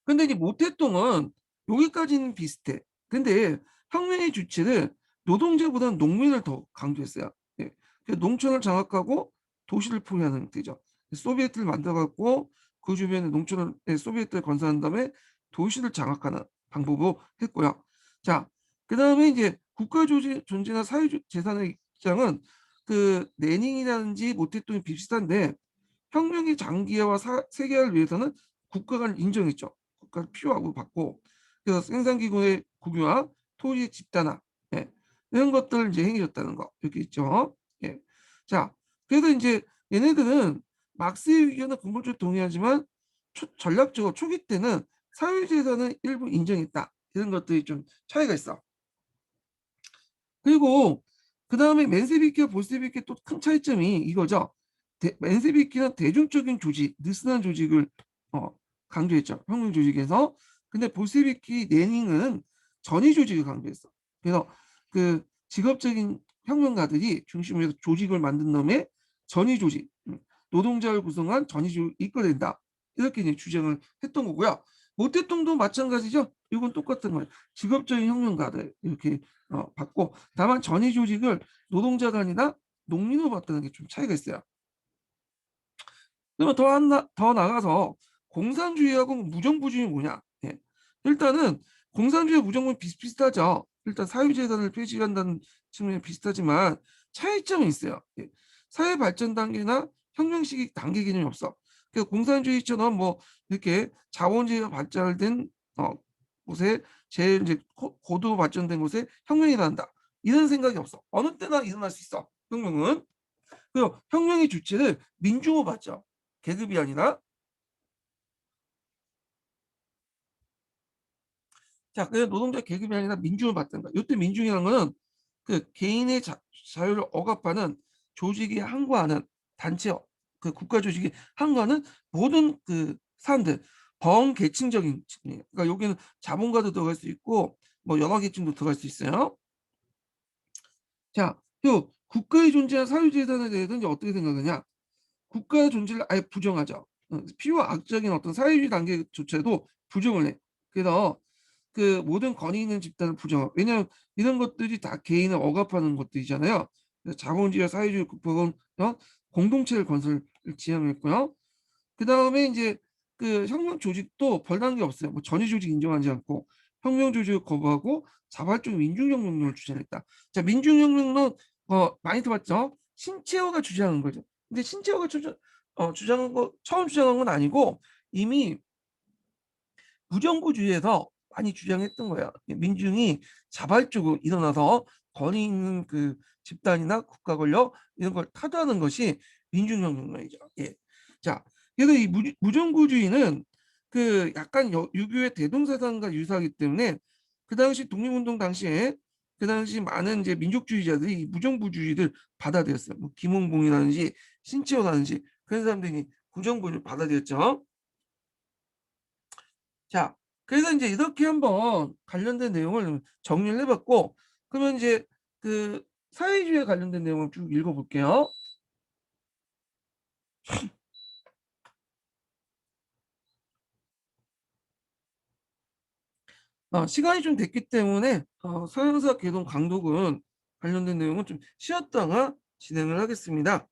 근데 이제 모태똥은 여기까지는 비슷해. 근데 혁명의 주체를 노동자보다는 농민을 더 강조했어요. 예. 농촌을 장악하고 도시를 포위하는 형태죠. 소비에트를 만들어갖고 그 주변에 농촌을 소비에트를 건설한 다음에 도시를 장악하는 방법으로 했고요. 자, 그 다음에 이제 국가 존재나 사회 재산의 입장은 그 레닌이라든지 모태똥이 비슷한데 혁명의 장기화와 세계화를 위해서는 국가가 인정했죠. 국가를 필요하고 받고 그래서 생산기구의 국유화, 토지 집단화 이런 것들을 이제 행해줬다는 거 이렇게 있죠. 예. 자, 그래서 이제 얘네들은 막스의 의견은 근본적으로 동의하지만 전략적으로 초기 때는 사회주의에서는 일부 인정했다. 이런 것들이 좀 차이가 있어. 그리고 그 다음에 맨세비키와 볼세비키 또 큰 차이점이 이거죠. 맨세비키는 대중적인 조직, 느슨한 조직을 어, 강조했죠. 혁명 조직에서. 근데 볼세비키 레닌은 전위 조직을 강조했어. 그래서 그 직업적인 혁명가들이 중심으로 해서 조직을 만든 놈의 전위 조직, 노동자를 구성한 전위 조직을 이끌어낸다. 이렇게 이제 주장을 했던 거고요. 모태똥도 마찬가지죠. 이건 똑같은 거예요. 직업적인 혁명가들 이렇게 받고, 다만 전위 조직을 노동자단이나 농민으로 봤다는 게 좀 차이가 있어요. 그러면 더 나가서 공산주의하고 무정부주의 뭐냐? 예. 일단은 공산주의 무정부는 비슷비슷하죠. 일단 사회재단을 폐지한다는 측면이 비슷하지만 차이점이 있어요. 예. 사회 발전 단계나 혁명 시기 단계 개념이 없어. 그러니까 공산주의처럼 뭐 이렇게 자본주의가 발달된 곳에 제일 이제 고도 발전된 곳에 혁명이 일어난다. 이런 생각이 없어. 어느 때나 일어날 수 있어. 혁명은. 그리고 혁명의 주체를 민중으로 봤죠. 계급이 아니라. 자, 그래서 노동자 계급이 아니라 민중을 봤던가. 이때 민중이라는 거는 그 개인의 자유를 억압하는 조직이 항거하는 단체, 그 국가 조직이 항거하는 모든 그 사람들, 범계층적인 측면이에요. 그러니까 여기는 자본가도 들어갈 수 있고 뭐 여러 계층도 들어갈 수 있어요. 자, 또 국가의 존재한 사회재단에 대해서는 이제 어떻게 생각하냐? 국가의 존재를 아예 부정하죠. 필요 악적인 어떤 사회주의 단계조차도 부정을 해. 그래서 그 모든 권위 있는 집단을 부정하고, 왜냐하면 이런 것들이 다 개인을 억압하는 것들이잖아요. 그래서 자본주의와 사회주의 국가는 공동체를 건설을 지향했고요. 그 다음에 이제 그 혁명 조직도 별다른 게 없어요. 뭐 전위 조직 인정하지 않고 혁명 조직을 거부하고 자발적 민중혁명론을 주장했다. 자, 민중혁명론 많이 들어봤죠? 신채호가 주장한 거죠. 근데 신채호가 주장한 거 처음 주장한 건 아니고 이미 무정부주의에서 많이 주장했던 거예요. 민중이 자발적으로 일어나서 권위 있는 그 집단이나 국가 권력 이런 걸 타도하는 것이 민중혁명론이죠. 예. 자, 그래서 이 무정부주의는 그 약간 유교의 대동사상과 유사하기 때문에 그 당시 독립운동 당시에 그 당시 많은 이제 민족주의자들이 이 무정부주의를 받아들였어요. 뭐 김홍봉이라든지 신채호라든지 그런 사람들이 무정부를 받아들였죠. 자, 그래서 이제 이렇게 한번 관련된 내용을 정리를 해봤고, 그러면 이제 그 사회주의에 관련된 내용을 쭉 읽어볼게요. 시간이 좀 됐기 때문에 서양사 개동 강독은 관련된 내용은 좀 쉬었다가 진행을 하겠습니다.